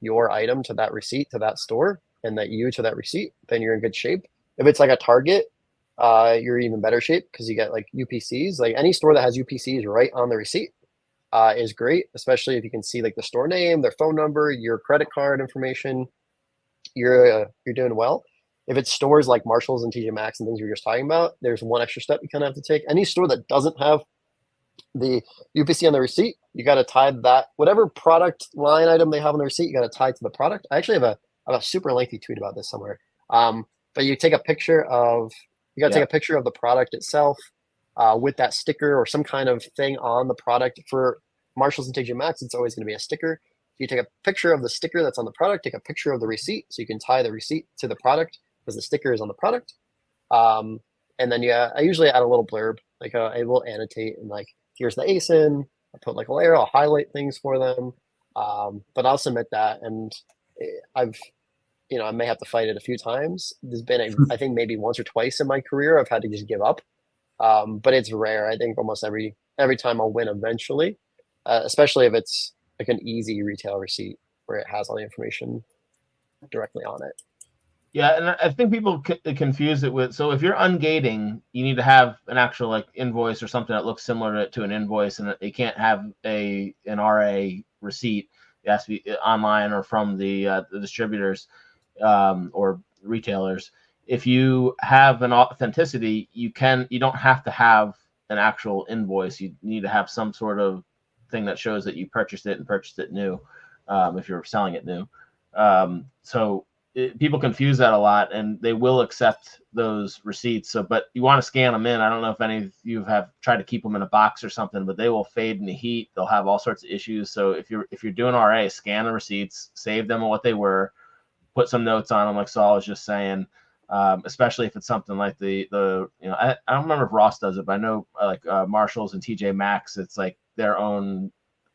your item to that receipt to that store, and that you to that receipt. Then you're in good shape. If it's like a Target, you're even better shape because you get like UPCs. Like any store that has UPCs right on the receipt is great, especially if you can see like the store name, their phone number, your credit card information. You're doing well. If it's stores like Marshalls and TJ Maxx and things we were just talking about, there's one extra step you kind of have to take. Any store that doesn't have the UPC on the receipt, you got to tie that whatever product line item they have on the receipt, you got to tie to the product. I actually have a super lengthy tweet about this somewhere. But you take a picture of take a picture of the product itself with that sticker or some kind of thing on the product. For Marshalls and TJ Maxx, it's always going to be a sticker. You take a picture of the sticker that's on the product, take a picture of the receipt, so you can tie the receipt to the product because the sticker is on the product. And then I usually add a little blurb, like I will annotate and like, here's the ASIN. I put like a layer, I'll highlight things for them. But I'll submit that, and I've, I may have to fight it a few times. There's been, I think maybe once or twice in my career, I've had to just give up. But it's rare. I think almost every time I'll win eventually, especially if it's like an easy retail receipt where it has all the information directly on it. Yeah, and I think people confuse it with, so if you're ungating, you need to have an actual like invoice or something that looks similar to an invoice, and you can't have an RA receipt. It has to be online or from the distributors or retailers. If you have an authenticity, you don't have to have an actual invoice. You need to have some sort of thing that shows that you purchased it and purchased it new, if you're selling it new. People confuse that a lot, and they will accept those receipts. So, but you want to scan them in. I don't know if any of you have tried to keep them in a box or something, but they will fade in the heat. They'll have all sorts of issues. So if you're doing RA, scan the receipts, save them on what they were, put some notes on them, like Saul was just saying. Especially if it's something like I don't remember if Ross does it, but I know like Marshalls and TJ Maxx, it's like their own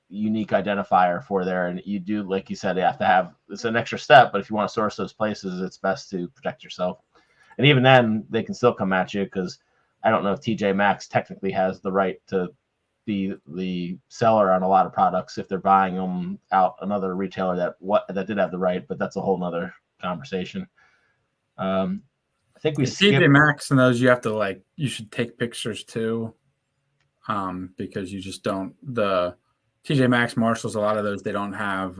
unique identifier for there, and you do, like you said, you have to have, it's an extra step, but if you want to source those places, it's best to protect yourself. And even then, they can still come at you, because I don't know if TJ Maxx technically has the right to be the seller on a lot of products if they're buying them out another retailer that did have the right, but that's a whole nother conversation. I think we TJ Maxx and those, you should take pictures too, because you just don't, the TJ Maxx, Marshalls, a lot of those, they don't have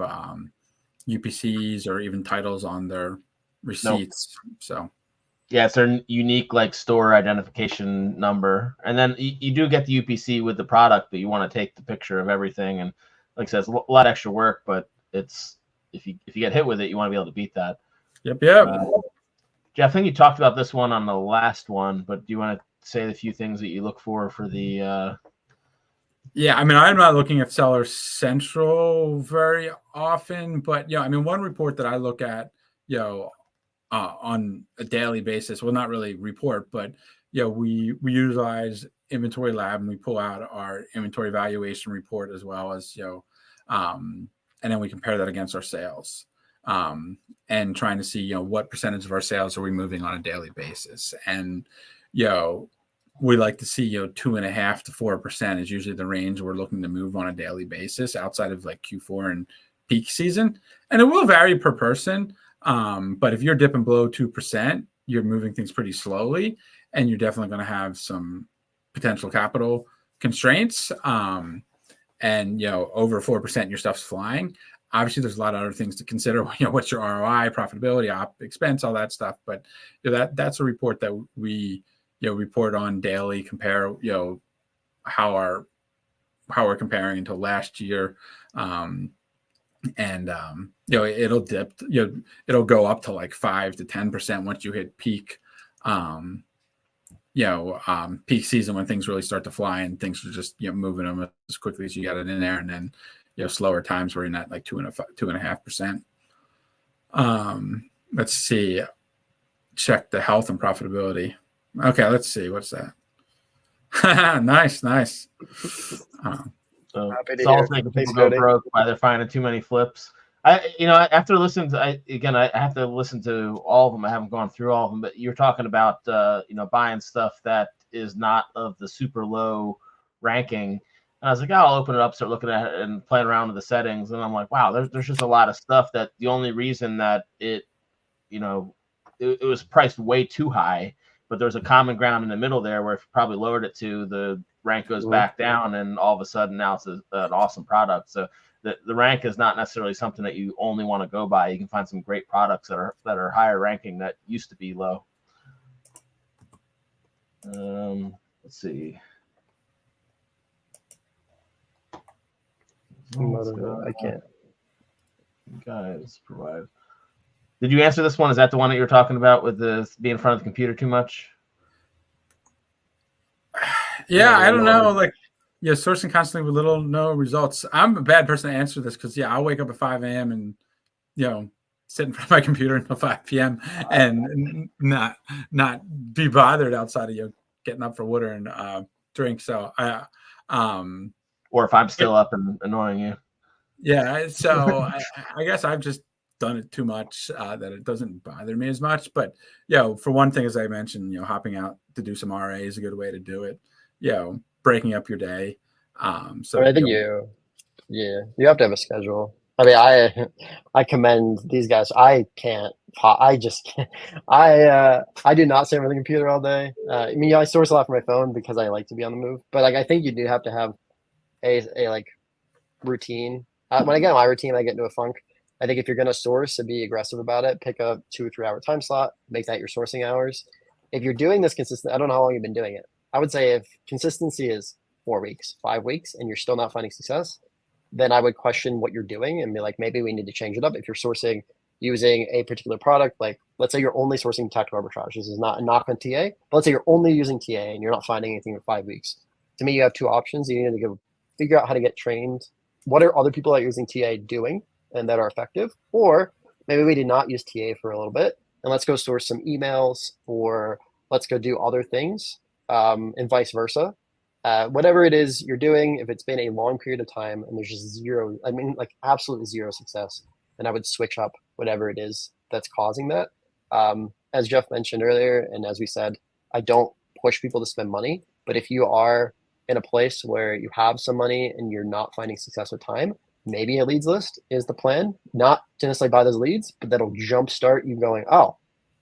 UPCs or even titles on their receipts. Nope. So yeah, it's their unique like store identification number, and then you do get the UPC with the product, but you want to take the picture of everything. And like I said, it's a lot of extra work, but it's if you get hit with it, you want to be able to beat that. Yep. Jeff, I think you talked about this one on the last one, but do you want to say the few things that you look for the? Yeah, I mean, I'm not looking at Seller Central very often, but one report that I look at, on a daily basis, well, not really report, but we utilize Inventory Lab, and we pull out our inventory valuation report, as well as and then we compare that against our sales, and trying to see what percentage of our sales are we moving on a daily basis. And we like to see 2.5% to 4% is usually the range we're looking to move on a daily basis, outside of like Q4 and peak season. And it will vary per person. But if you're dipping below 2%, you're moving things pretty slowly, and you're definitely going to have some potential capital constraints. And over 4%, your stuff's flying. Obviously, there's a lot of other things to consider. What's your ROI, profitability, expense, all that stuff. But that's a report that we report on daily, compare how we're comparing to last year. It'll dip, it'll go up to like 5 to 10% once you hit peak, peak season, when things really start to fly and things are just, moving them as quickly as you got it in there. And then, slower times where you're not like 2.5%. Let's see, check the health and profitability. Okay, let's see. What's that? Nice. So Saul's making people go broke by they're finding too many flips. After listening to, I have to listen to all of them. I haven't gone through all of them, but you're talking about, buying stuff that is not of the super low ranking. And I was like, I'll open it up, start looking at it and playing around with the settings. And I'm like, wow, there's just a lot of stuff that the only reason that it was priced way too high, but there's a common ground in the middle there where if you probably lowered it to, the rank goes back down, and all of a sudden now it's an awesome product. So the rank is not necessarily something that you only want to go by. You can find some great products that are higher ranking that used to be low. Let's see. I can't. Guys, provide. Did you answer this one? Is that the one that you were talking about with the being in front of the computer too much? Yeah, I don't know. Like, Yeah, sourcing constantly with little no results. I'm a bad person to answer this because I'll wake up at 5 a.m. and sit in front of my computer until 5 p.m. and not be bothered outside of getting up for water and drink. So or if I'm still up and annoying you. Yeah, so I guess I've just done it too much that it doesn't bother me as much. But for one thing, as I mentioned, hopping out to do some RA is a good way to do it. Breaking up your day. So I think you have to have a schedule. I mean, I commend these guys. I can't. I just can't. I do not sit on the computer all day. I mean, I source a lot from my phone because I like to be on the move. But like, I think you do have to have a like routine. When I get my routine, I get into a funk. I think if you're going to source, to be aggressive about it, pick a 2 or 3 hour time slot, make that your sourcing hours. If you're doing this consistent, I don't know how long you've been doing it. I would say if consistency is 4 weeks, 5 weeks, and you're still not finding success, then I would question what you're doing and be like, maybe we need to change it up. If you're sourcing using a particular product, like let's say you're only sourcing tactical arbitrage. This is not a knock on TA, but let's say you're only using TA and you're not finding anything in 5 weeks. To me, you have 2 options. You need to figure out how to get trained. What are other people that are using TA doing and that are effective? Or maybe we did not use TA for a little bit and let's go source some emails or let's go do other things and vice versa. Whatever it is you're doing, if it's been a long period of time and there's just zero, I mean, like absolutely zero success, then I would switch up whatever it is that's causing that. As Jeff mentioned earlier, and as we said, I don't push people to spend money, but if you are in a place where you have some money and you're not finding success with time, maybe a leads list is the plan. Not to necessarily buy those leads, but that'll jumpstart you going, oh,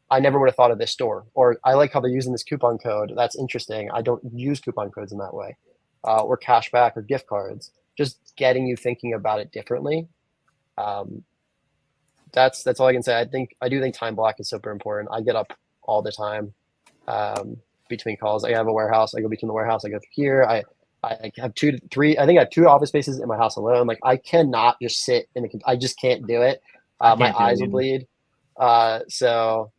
I never would have thought of this store. Or I like how they're using this coupon code. That's interesting. I don't use coupon codes in that way. Or cash back or gift cards. Just getting you thinking about it differently. That's all I can say. I do think time block is super important. I get up all the time between calls. I have a warehouse. I go between the warehouse. I go through here. I have 2 to 3. I think I have 2 office spaces in my house alone. Like I cannot just sit in the. I just can't do it. My eyes will bleed. So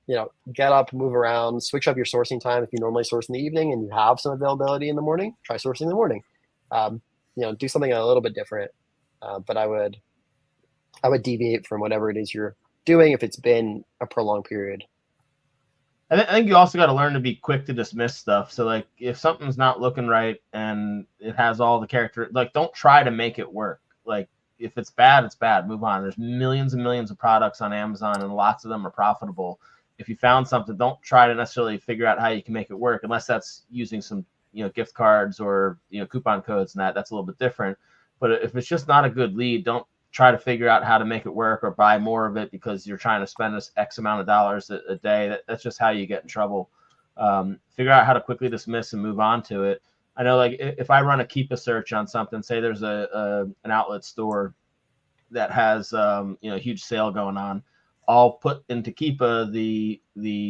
get up, move around, switch up your sourcing time. If you normally source in the evening and you have some availability in the morning, try sourcing in the morning. Do something a little bit different. But I would deviate from whatever it is you're doing if it's been a prolonged period. I think you also got to learn to be quick to dismiss stuff. So like if something's not looking right and it has all the character, like don't try to make it work. Like if it's bad, it's bad. Move on. There's millions and millions of products on Amazon and lots of them are profitable. If you found something, don't try to necessarily figure out how you can make it work unless that's using some, gift cards or, coupon codes and that's a little bit different. But if it's just not a good lead, don't try to figure out how to make it work or buy more of it because you're trying to spend this X amount of dollars a day. That's just how you get in trouble. Figure out how to quickly dismiss and move on to it. I know, like if I run a Keepa search on something, say there's an outlet store that has a huge sale going on, I'll put into Keepa the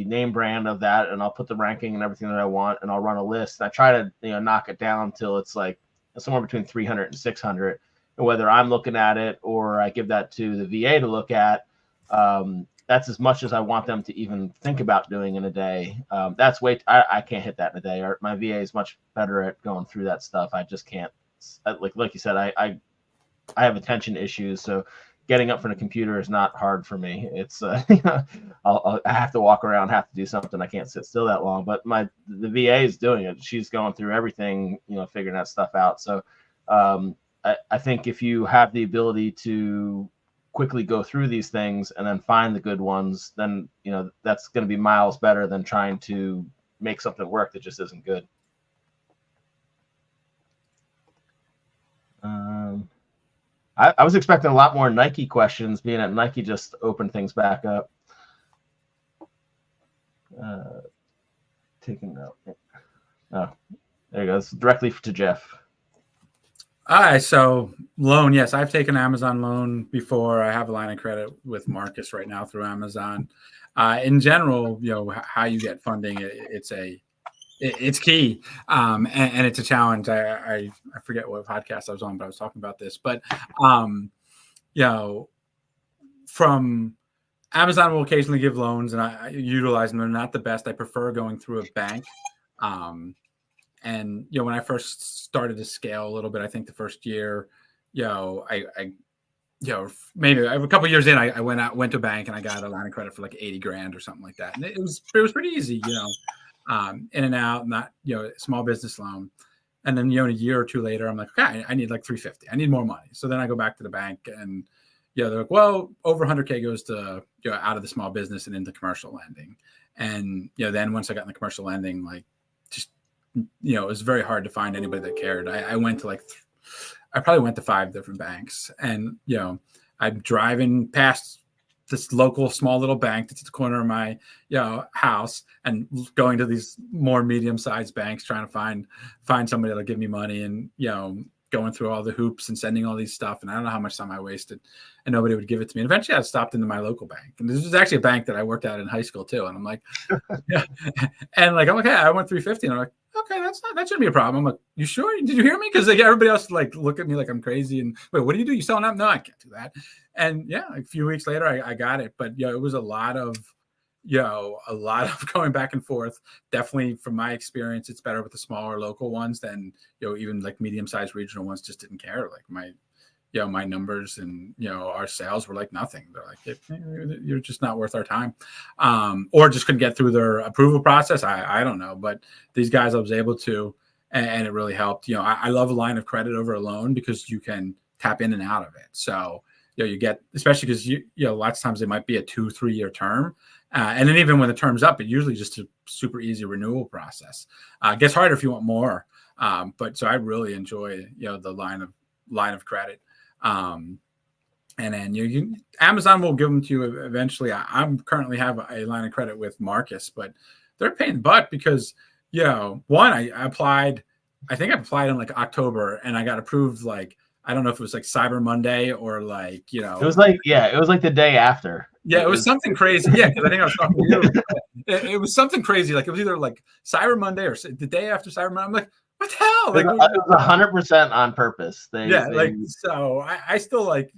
name brand of that, and I'll put the ranking and everything that I want, and I'll run a list. And I try to knock it down till it's like somewhere between 300 and 600. And whether I'm looking at it or I give that to the VA to look at, that's as much as I want them to even think about doing in a day. That's I can't hit that in a day. My VA is much better at going through that stuff. I just can't. Like you said, I have attention issues, so getting up from the computer is not hard for me. It's I have to walk around, have to do something. I can't sit still that long. But the VA is doing it. She's going through everything, figuring that stuff out. So I think if you have the ability to quickly go through these things and then find the good ones, then that's going to be miles better than trying to make something work that just isn't good. I was expecting a lot more Nike questions, being that Nike just opened things back up. Taking note. Oh, there you go. It's directly to Jeff. All right, so loan. Yes, I've taken Amazon loan before. I have a line of credit with Marcus right now through Amazon. In general, how you get funding, it's key, and it's a challenge. I forget what podcast I was on, but I was talking about this. But from Amazon will occasionally give loans, and I utilize them. They're not the best. I prefer going through a bank. And, when I first started to scale a little bit, I think the first year, I maybe a couple of years in, I went to a bank and I got a line of credit for like 80 grand or something like that. And it was pretty easy, in and out, not, small business loan. And then, a year or two later, I'm like, okay, I need like 350. I need more money. So then I go back to the bank and, they're like, well, over 100K goes to, out of the small business and into commercial lending. And, then once I got in the commercial lending, like just, it was very hard to find anybody that cared. I went to I probably went to 5 different banks, and, I'm driving past this local small little bank that's at the corner of my, house, and going to these more medium-sized banks, trying to find somebody that'll give me money, and, going through all the hoops and sending all these stuff. And I don't know how much time I wasted, and nobody would give it to me. And eventually I stopped into my local bank. And this was actually a bank that I worked at in high school too. And I'm like, yeah. And like, I'm like, hey, I want 350. And I'm like, okay, that shouldn't be a problem. I'm like, you sure? Did you hear me? Because like everybody else like look at me like I'm crazy. And wait, what do you do? You selling up? No, I can't do that. And yeah, a few weeks later I got it. But it was a lot of going back and forth. Definitely from my experience, it's better with the smaller local ones than, even like medium-sized regional ones just didn't care. Like my numbers and, our sales were like nothing. They're like, hey, you're just not worth our time. Or just couldn't get through their approval process. I don't know, but these guys I was able to, and it really helped. I love a line of credit over a loan because you can tap in and out of it. So, you get, especially because lots of times it might be a 2-3 year term. And then even when the term's up, it usually just a super easy renewal process. It gets harder if you want more. But so I really enjoy, the line of credit. And then Amazon will give them to you eventually. I'm currently have a line of credit with Marcus, but they're a pain in the butt because, one, I applied in like October and I got approved like, I don't know if it was like Cyber Monday or like, it was like the day after. Yeah, it was something crazy. Yeah, because I think I was talking to you. It was something crazy. Like it was either like Cyber Monday or the day after Cyber Monday. I'm like, what the hell? Like, it was 100% on purpose. So I still like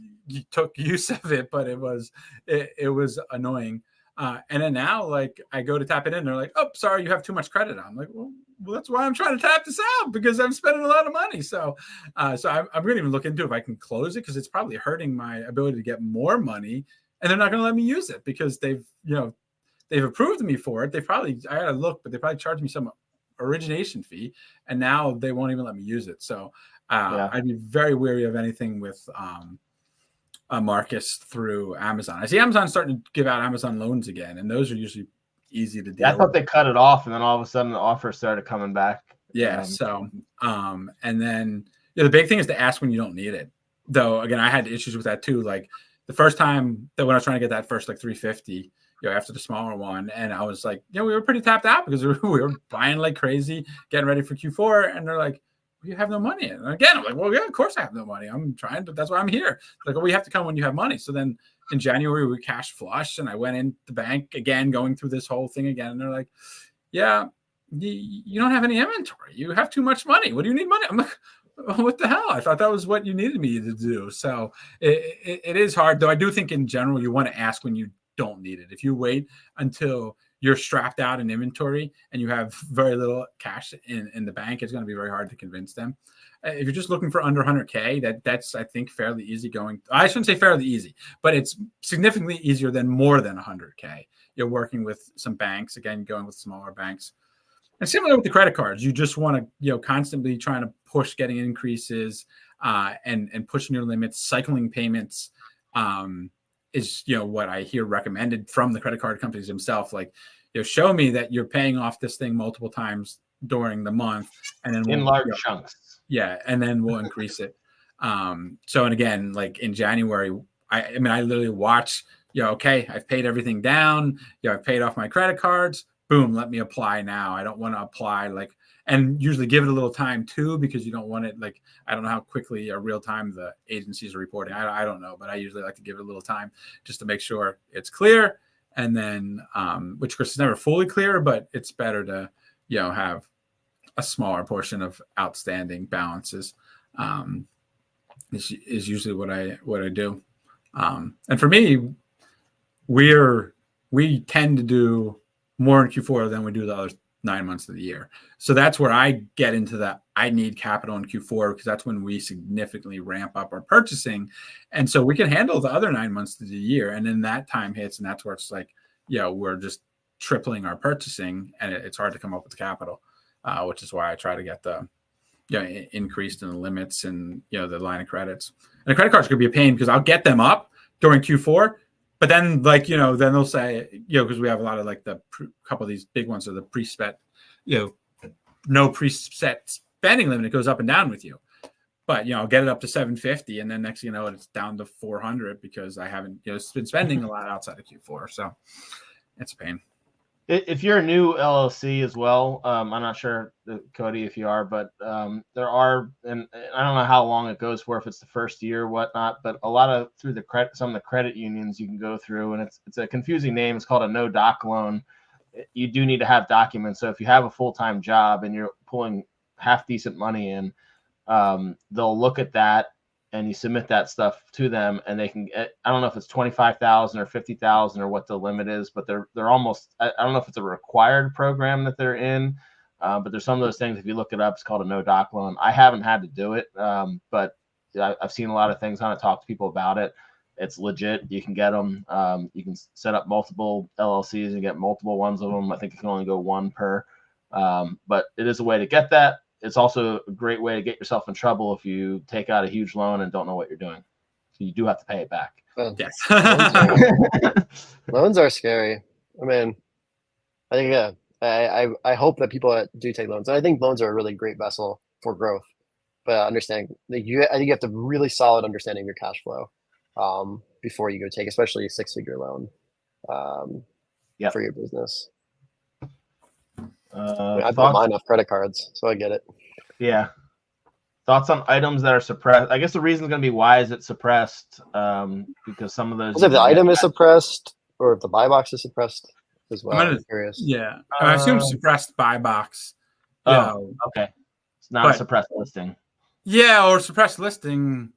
took use of it, but it was annoying. And then now, like I go to tap it in, they're like, oh, sorry, you have too much credit on. I'm like, well, that's why I'm trying to tap this out because I'm spending a lot of money. So, I'm going to even look into if I can close it because it's probably hurting my ability to get more money. And they're not going to let me use it because they've approved me for it. I got to look, but they probably charged me some origination fee, and now they won't even let me use it. So I'd be very wary of anything with Marcus through Amazon. I see Amazon starting to give out Amazon loans again, and those are usually easy to deal with. I thought they cut it off, and then all of a sudden the offers started coming back. Yeah. So, and then the big thing is to ask when you don't need it. Though, again, I had issues with that too. Like the first time that when I was trying to get that first like 350, after the smaller one, and I was like, we were pretty tapped out because we were buying like crazy, getting ready for Q4, and they're like, you have no money. And again, I'm like, well, yeah, of course I have no money. I'm trying, but that's why I'm here. Like, well, you have to come when you have money. So then in January we cash flush, and I went in the bank again, going through this whole thing again, and they're like, yeah, you don't have any inventory. You have too much money. What do you need money? I'm like, what the hell? I thought that was what you needed me to do. So it is hard, though. I do think in general you want to ask when you don't need it. If you wait until you're strapped out in inventory and you have very little cash in the bank, it's going to be very hard to convince them. If you're just looking for under 100K, that's I think fairly easy going. I shouldn't say fairly easy, but it's significantly easier than more than 100K. You're working with some banks, again, going with smaller banks. And similar with the credit cards, you just want to, constantly trying to push getting increases and pushing your limits. Cycling payments is, what I hear recommended from the credit card companies themselves. Like, show me that you're paying off this thing multiple times during the month, and then in large chunks. Yeah, and then we'll increase it. So, and again, like in January, I literally watch. Okay, I've paid everything down. I've paid off my credit cards. Boom, let me apply now. I don't want to apply and usually give it a little time too, because you don't want it I don't know how quickly or real time the agencies are reporting. I don't know, but I usually like to give it a little time just to make sure it's clear. And then, which of course is never fully clear, but it's better to, have a smaller portion of outstanding balances. Is usually what I do. And for me, we tend to do more in Q4 than we do the 9 months of the year. So that's where I get into that. I need capital in Q4 because that's when we significantly ramp up our purchasing. And so we can handle the other 9 months of the year. And then that time hits, and that's where it's like, we're just tripling our purchasing, and it's hard to come up with capital, which is why I try to get the increased in the limits and the line of credits. And the credit cards could be a pain because I'll get them up during Q4, but then then they'll say because we have a lot of like couple of these big ones are the preset, no preset spending limit. It goes up and down with you, but I'll get it up to 750, and then next thing you know it's down to 400 because I haven't been spending a lot outside of Q4, so it's a pain. If you're a new LLC as well, I'm not sure, Cody, if you are, but there are, and I don't know how long it goes for, if it's the first year or whatnot, but a lot of through some of the credit unions you can go through, and it's a confusing name. It's called a no doc loan. You do need to have documents. So if you have a full-time job and you're pulling half decent money in, they'll look at that, and you submit that stuff to them, and they can get, I don't know if it's 25,000 or 50,000 or what the limit is, but they're almost, I don't know if it's a required program that they're in, but there's some of those things. If you look it up, it's called a no doc loan. I haven't had to do it, but I've seen a lot of things on it, talk to people about it. It's legit. You can get them. You can set up multiple LLCs and get multiple ones of them. I think you can only go one per, but it is a way to get that. It's also a great way to get yourself in trouble if you take out a huge loan and don't know what you're doing. So you do have to pay it back. Yes. Loans are scary. I mean, I think I hope that people that do take loans, and I think loans are a really great vessel for growth. But understanding I think you have to have really solid understanding of your cash flow before you go take, especially a 6-figure loan for your business. I bought mine off credit cards, so I get it. Yeah. Thoughts on items that are suppressed? I guess the reason is going to be why is it suppressed? Because some of those. If the item is suppressed, or if the buy box is suppressed as well. I'm curious. Yeah, I assume suppressed buy box. Oh, okay. It's not a suppressed listing. Yeah, or suppressed listing.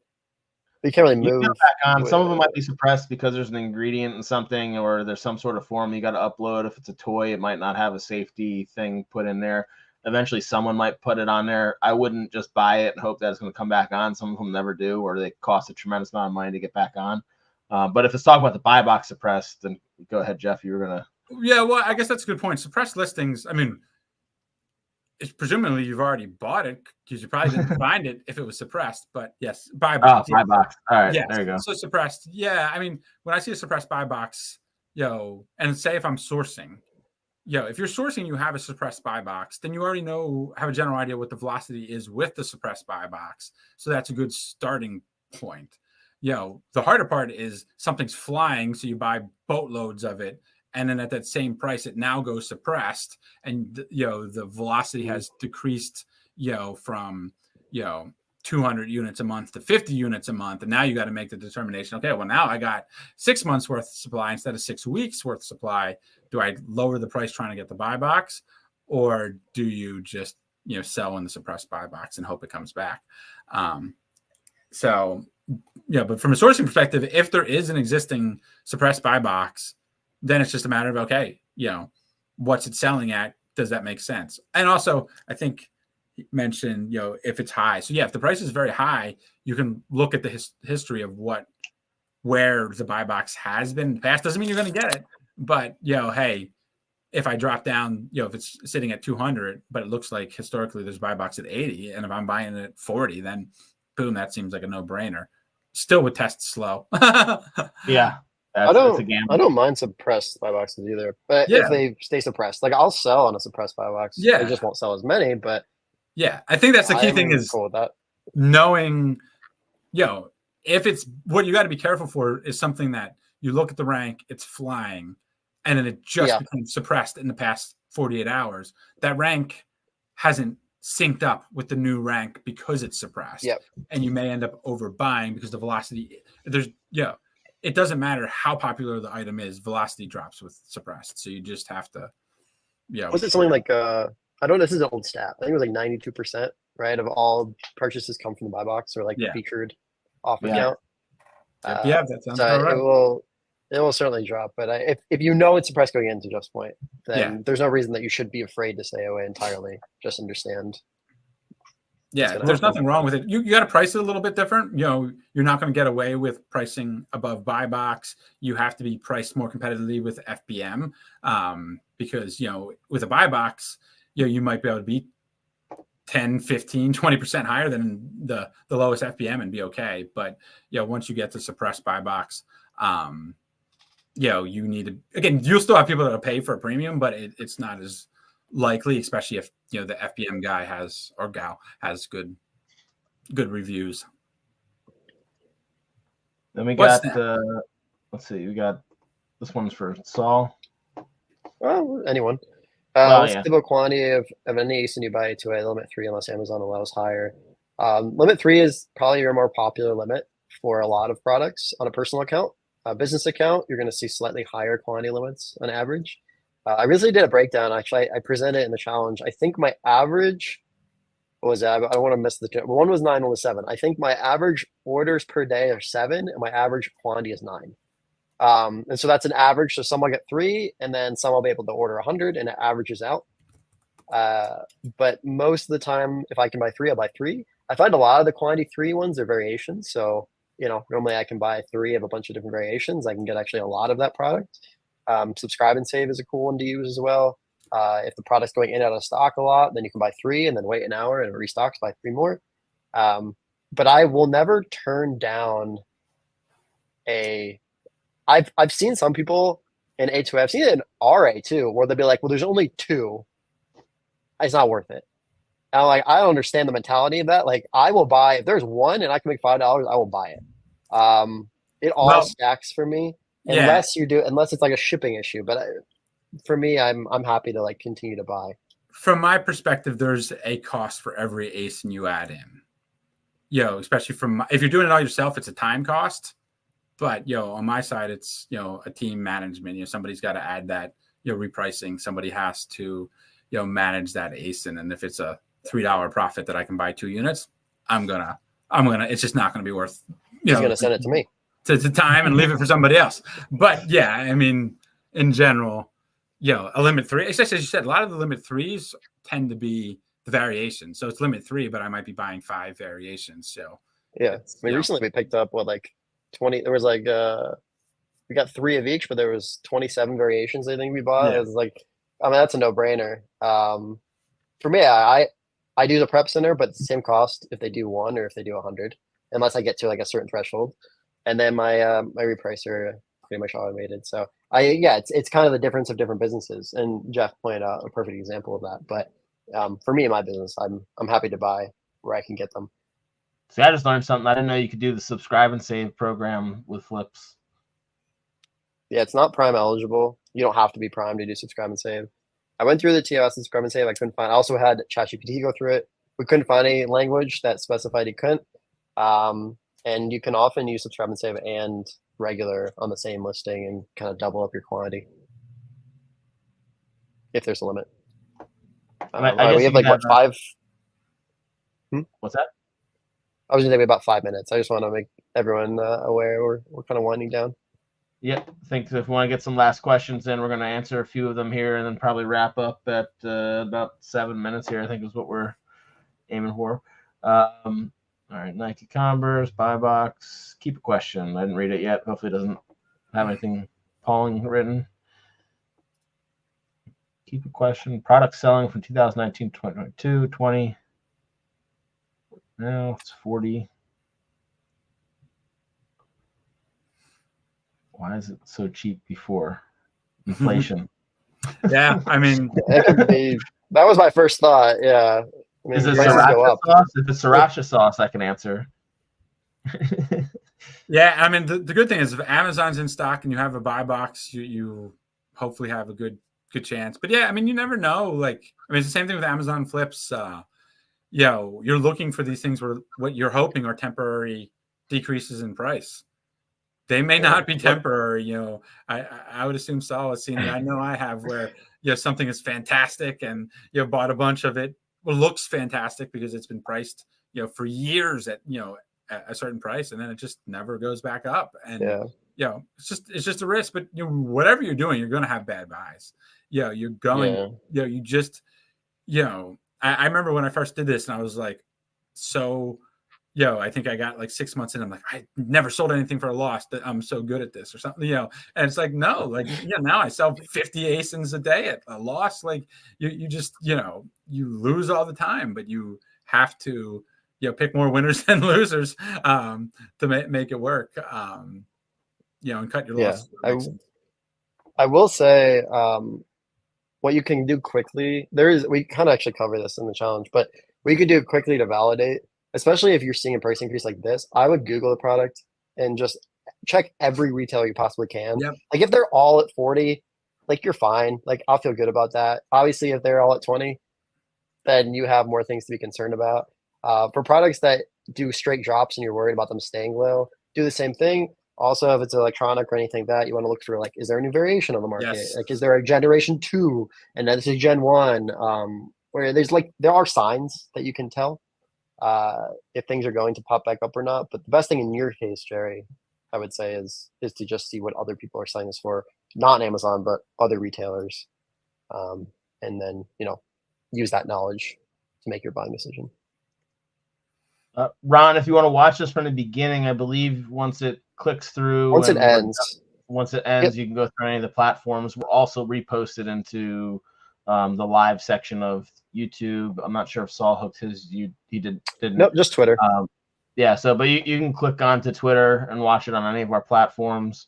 You can't really move. Back on. Some of them might be suppressed because there's an ingredient in something, or there's some sort of form you got to upload. If it's a toy, it might not have a safety thing put in there. Eventually, someone might put it on there. I wouldn't just buy it and hope that it's going to come back on. Some of them never do, or they cost a tremendous amount of money to get back on. But if it's talking about the buy box suppressed, then go ahead, Jeff. You were going to. Yeah, well, I guess that's a good point. Suppressed listings, I mean, it's presumably you've already bought it because you probably didn't find it if it was suppressed. But yes, buy box. Oh, buy box. All right, yes. There you go. So suppressed. Yeah, I mean, when I see a suppressed buy box, and say if I'm sourcing, if you're sourcing, you have a suppressed buy box, then you already have a general idea what the velocity is with the suppressed buy box. So that's a good starting point. The harder part is something's flying, so you buy boatloads of it. And then at that same price, it now goes suppressed, and the velocity has decreased, from 200 units a month to 50 units a month, and now you got to make the determination. Okay, well now I got 6 months worth of supply instead of 6 weeks worth of supply. Do I lower the price trying to get the buy box, or do you just sell in the suppressed buy box and hope it comes back? But from a sourcing perspective, if there is an existing suppressed buy box, then it's just a matter of, okay, what's it selling at? Does that make sense? And also, I think you mentioned, if it's high. So if the price is very high, you can look at the history of where the buy box has been in the past. Doesn't mean you're going to get it, but hey, if I drop down, if it's sitting at 200, but it looks like historically there's buy box at 80, and if I'm buying it at 40, then boom, that seems like a no-brainer. Still would test slow. Yeah. I don't mind suppressed buy boxes either, but if they stay suppressed, like I'll sell on a suppressed buy box. I just won't sell as many. But I think that's the key thing is cool with that. Knowing, if it's what you got to be careful for is something that you look at the rank, it's flying, and then it just became suppressed in the past 48 hours. That rank hasn't synced up with the new rank because it's suppressed, and you may end up overbuying because the velocity it doesn't matter how popular the item is, velocity drops with suppressed. So you just have to, Was it something like, I don't know, this is an old stat. I think it was like 92%, right, of all purchases come from the buy box or featured off account. That sounds about right. It will certainly drop, but if you know it's a price going in, to Jeff's point, then there's no reason that you should be afraid to stay away entirely. Just understand. Yeah, there's nothing wrong with it. You got to price it a little bit different. You know, you're not going to get away with pricing above buy box. You have to be priced more competitively with FBM, because, you know, with a buy box, you know, you might be able to be 10, 15, 20% higher than the lowest FBM and be okay. But, you know, once you get to suppressed buy box, you know, you need to, again, you'll still have people that will pay for a premium, but it's not as likely, especially if, you know, the FBM guy has, or gal has good reviews. Then we got let's see, we got this one's for Saul. Well, anyone. Well, what's the typical quantity of any ASIN you buy to a limit 3 unless Amazon allows higher? Limit 3 is probably your more popular limit for a lot of products on a personal account. Business account, you're going to see slightly higher quantity limits on average. I recently did a breakdown. Actually, I presented it in the challenge. I think my average was, I don't want to miss the, one was 9, one was 7. I think my average orders per day are 7 and my average quantity is 9. And so that's an average. So some will get 3 and then some will be able to order 100 and it averages out. But most of the time, if I can buy 3, I'll buy 3. I find a lot of the quantity 3 ones are variations. So, you know, normally I can buy 3 of a bunch of different variations. I can get actually a lot of that product. Subscribe and save is a cool one to use as well. If the product's going in and out of stock a lot, then you can buy 3 and then wait an hour and it restocks, buy 3 more. But I will never turn down I've seen some people in A2A, I've seen it in RA too, where they'll be like, well, there's only 2. It's not worth it. And I'm like, I don't understand the mentality of that. Like, I will buy, if there's 1 and I can make $5, I will buy it. It all stacks for me. Unless it's like a shipping issue, but for me, I'm happy to like continue to buy. From my perspective, there's a cost for every ASIN you add in. You know, especially if you're doing it all yourself, it's a time cost. But on my side, it's a team management. Somebody's got to add that repricing. Somebody has to manage that ASIN. And if it's a $3 profit that I can buy 2 units, I'm gonna. It's just not gonna be worth. He's gonna send it to me. To time and leave it for somebody else. But yeah, I mean, in general, a limit 3, especially as you said, a lot of the limit 3s tend to be the variation. So it's limit 3, but I might be buying 5 variations. So yeah, I mean, recently we picked up 20. There was we got 3 of each, but there was 27 variations. I think we bought. Yeah. It was like, I mean, that's a no-brainer. For me, I do the prep center, but it's the same cost if they do 1 or if they do 100, unless I get to like a certain threshold. And then my repricer pretty much automated. So it's kind of the difference of different businesses. And Jeff pointed out a perfect example of that. But for me in my business, I'm happy to buy where I can get them. See, I just learned something. I didn't know you could do the subscribe and save program with Flips. Yeah, it's not Prime eligible. You don't have to be Prime to do subscribe and save. I went through the TOS and subscribe and save. I couldn't find. I also had ChatGPT go through it. We couldn't find any language that specified he couldn't. And you can often use subscribe and save and regular on the same listing and kind of double up your quantity if there's a limit. We have like 5? What's that? I was going to say about 5 minutes. I just want to make everyone aware we're kind of winding down. Yep. I think if we want to get some last questions in, we're going to answer a few of them here and then probably wrap up at about 7 minutes here, I think is what we're aiming for. All right, Nike Converse, buy box. Keep a question. I didn't read it yet. Hopefully it doesn't have anything appalling written. Keep a question. Product selling from 2019 to 2022, 20. Now it's 40. Why is it so cheap before? Inflation. Yeah, I mean. That was my first thought, yeah. I mean, is it sriracha sauce? If it's sriracha sauce, I can answer. Yeah, I mean, the good thing is if Amazon's in stock and you have a buy box, you hopefully have a good chance. But yeah, I mean, you never know. Like, I mean, it's the same thing with Amazon Flips. You're looking for these things where what you're hoping are temporary decreases in price. They may not be temporary. I would assume Saul has seen it. I know I have, where something is fantastic and bought a bunch of it. Well, looks fantastic because it's been priced, for years at a certain price, and then it just never goes back up. And it's just a risk. But whatever you're doing, you're going to have bad buys. You're going. Yeah. You just I remember when I first did this, and I was like, so. I think I got like 6 months in. I'm like, I never sold anything for a loss. That I'm so good at this or something, And it's like, no, like, now I sell 50 ASINs a day at a loss. Like you just, you lose all the time, but you have to, pick more winners than losers to make it work. And cut your loss. I will say, what you can do quickly, we kind of actually cover this in the challenge, but what you could do quickly to validate, especially if you're seeing a price increase like this, I would Google the product and just check every retailer you possibly can. Yep. Like if they're all at 40, like you're fine. Like I'll feel good about that. Obviously, if they're all at 20, then you have more things to be concerned about. For products that do straight drops and you're worried about them staying low, do the same thing. Also, if it's electronic or anything like that, you want to look for like, is there a new variation on the market? Yes. Like, is there a generation 2 and then this is Gen 1? Where there are signs that you can tell if things are going to pop back up or not. But the best thing in your case, Jerry, I would say is to just see what other people are selling this for, not Amazon, but other retailers, and then use that knowledge to make your buying decision. Ron, if you want to watch this from the beginning, I believe once it clicks through, once it ends, yep. You can go through any of the platforms. We're also reposted into the live section of YouTube. I'm not sure if Saul hooked his. He didn't. Nope, just Twitter. But you can click onto Twitter and watch it on any of our platforms,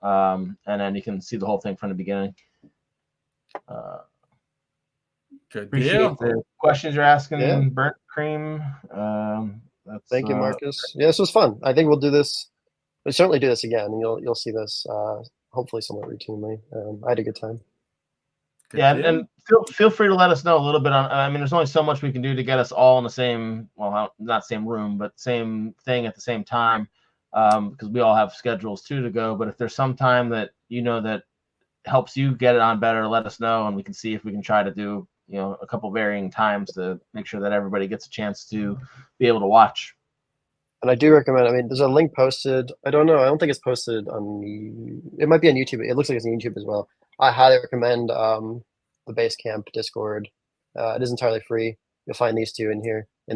and then you can see the whole thing from the beginning. Good Appreciate deal. the questions you're asking, Burnt Cream. Thank you, Marcus. Yeah, this was fun. I think we'll do this. We'll certainly do this again, and you'll see this hopefully somewhat routinely. I had a good time. Good deal. And feel free to let us know a little bit on. I mean, there's only so much we can do to get us all in the same, not same room, but same thing at the same time, because we all have schedules too to go. But if there's some time that that helps you get it on better, let us know, and we can see if we can try to do a couple varying times to make sure that everybody gets a chance to be able to watch. And I do recommend, I mean, there's a link posted. I don't know. I don't think it's posted it might be on YouTube. It looks like it's on YouTube as well. I highly recommend the Basecamp Discord. It is entirely free. You'll find these two in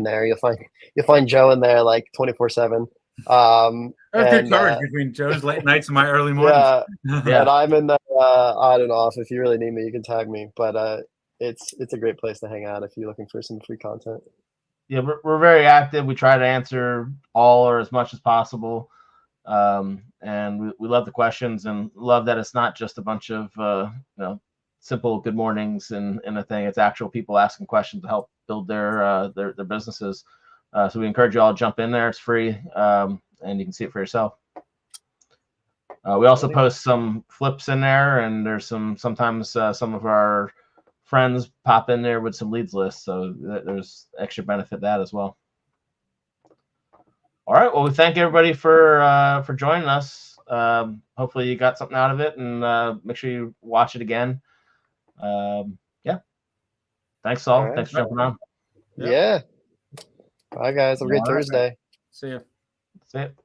there. You'll find Joe in there like 24/7. Good coverage between Joe's late nights and my early mornings. Yeah. And I'm in there on and off. If you really need me, you can tag me. But it's a great place to hang out if you're looking for some free content. Yeah, we're very active. We try to answer all or as much as possible. And we love the questions and love that it's not just a bunch of simple good mornings and a thing. It's actual people asking questions to help build their businesses. So we encourage you all to jump in there. It's free, and you can see it for yourself. We also post some flips in there, and there's sometimes some of our friends pop in there with some leads lists, so there's extra benefit that as well. All right, well, we thank everybody for joining us. Hopefully you got something out of it, and make sure you watch it again. Thanks, Saul. Right. Thanks for jumping on. Yeah. Bye, guys. Have a great Thursday. See ya. That's it.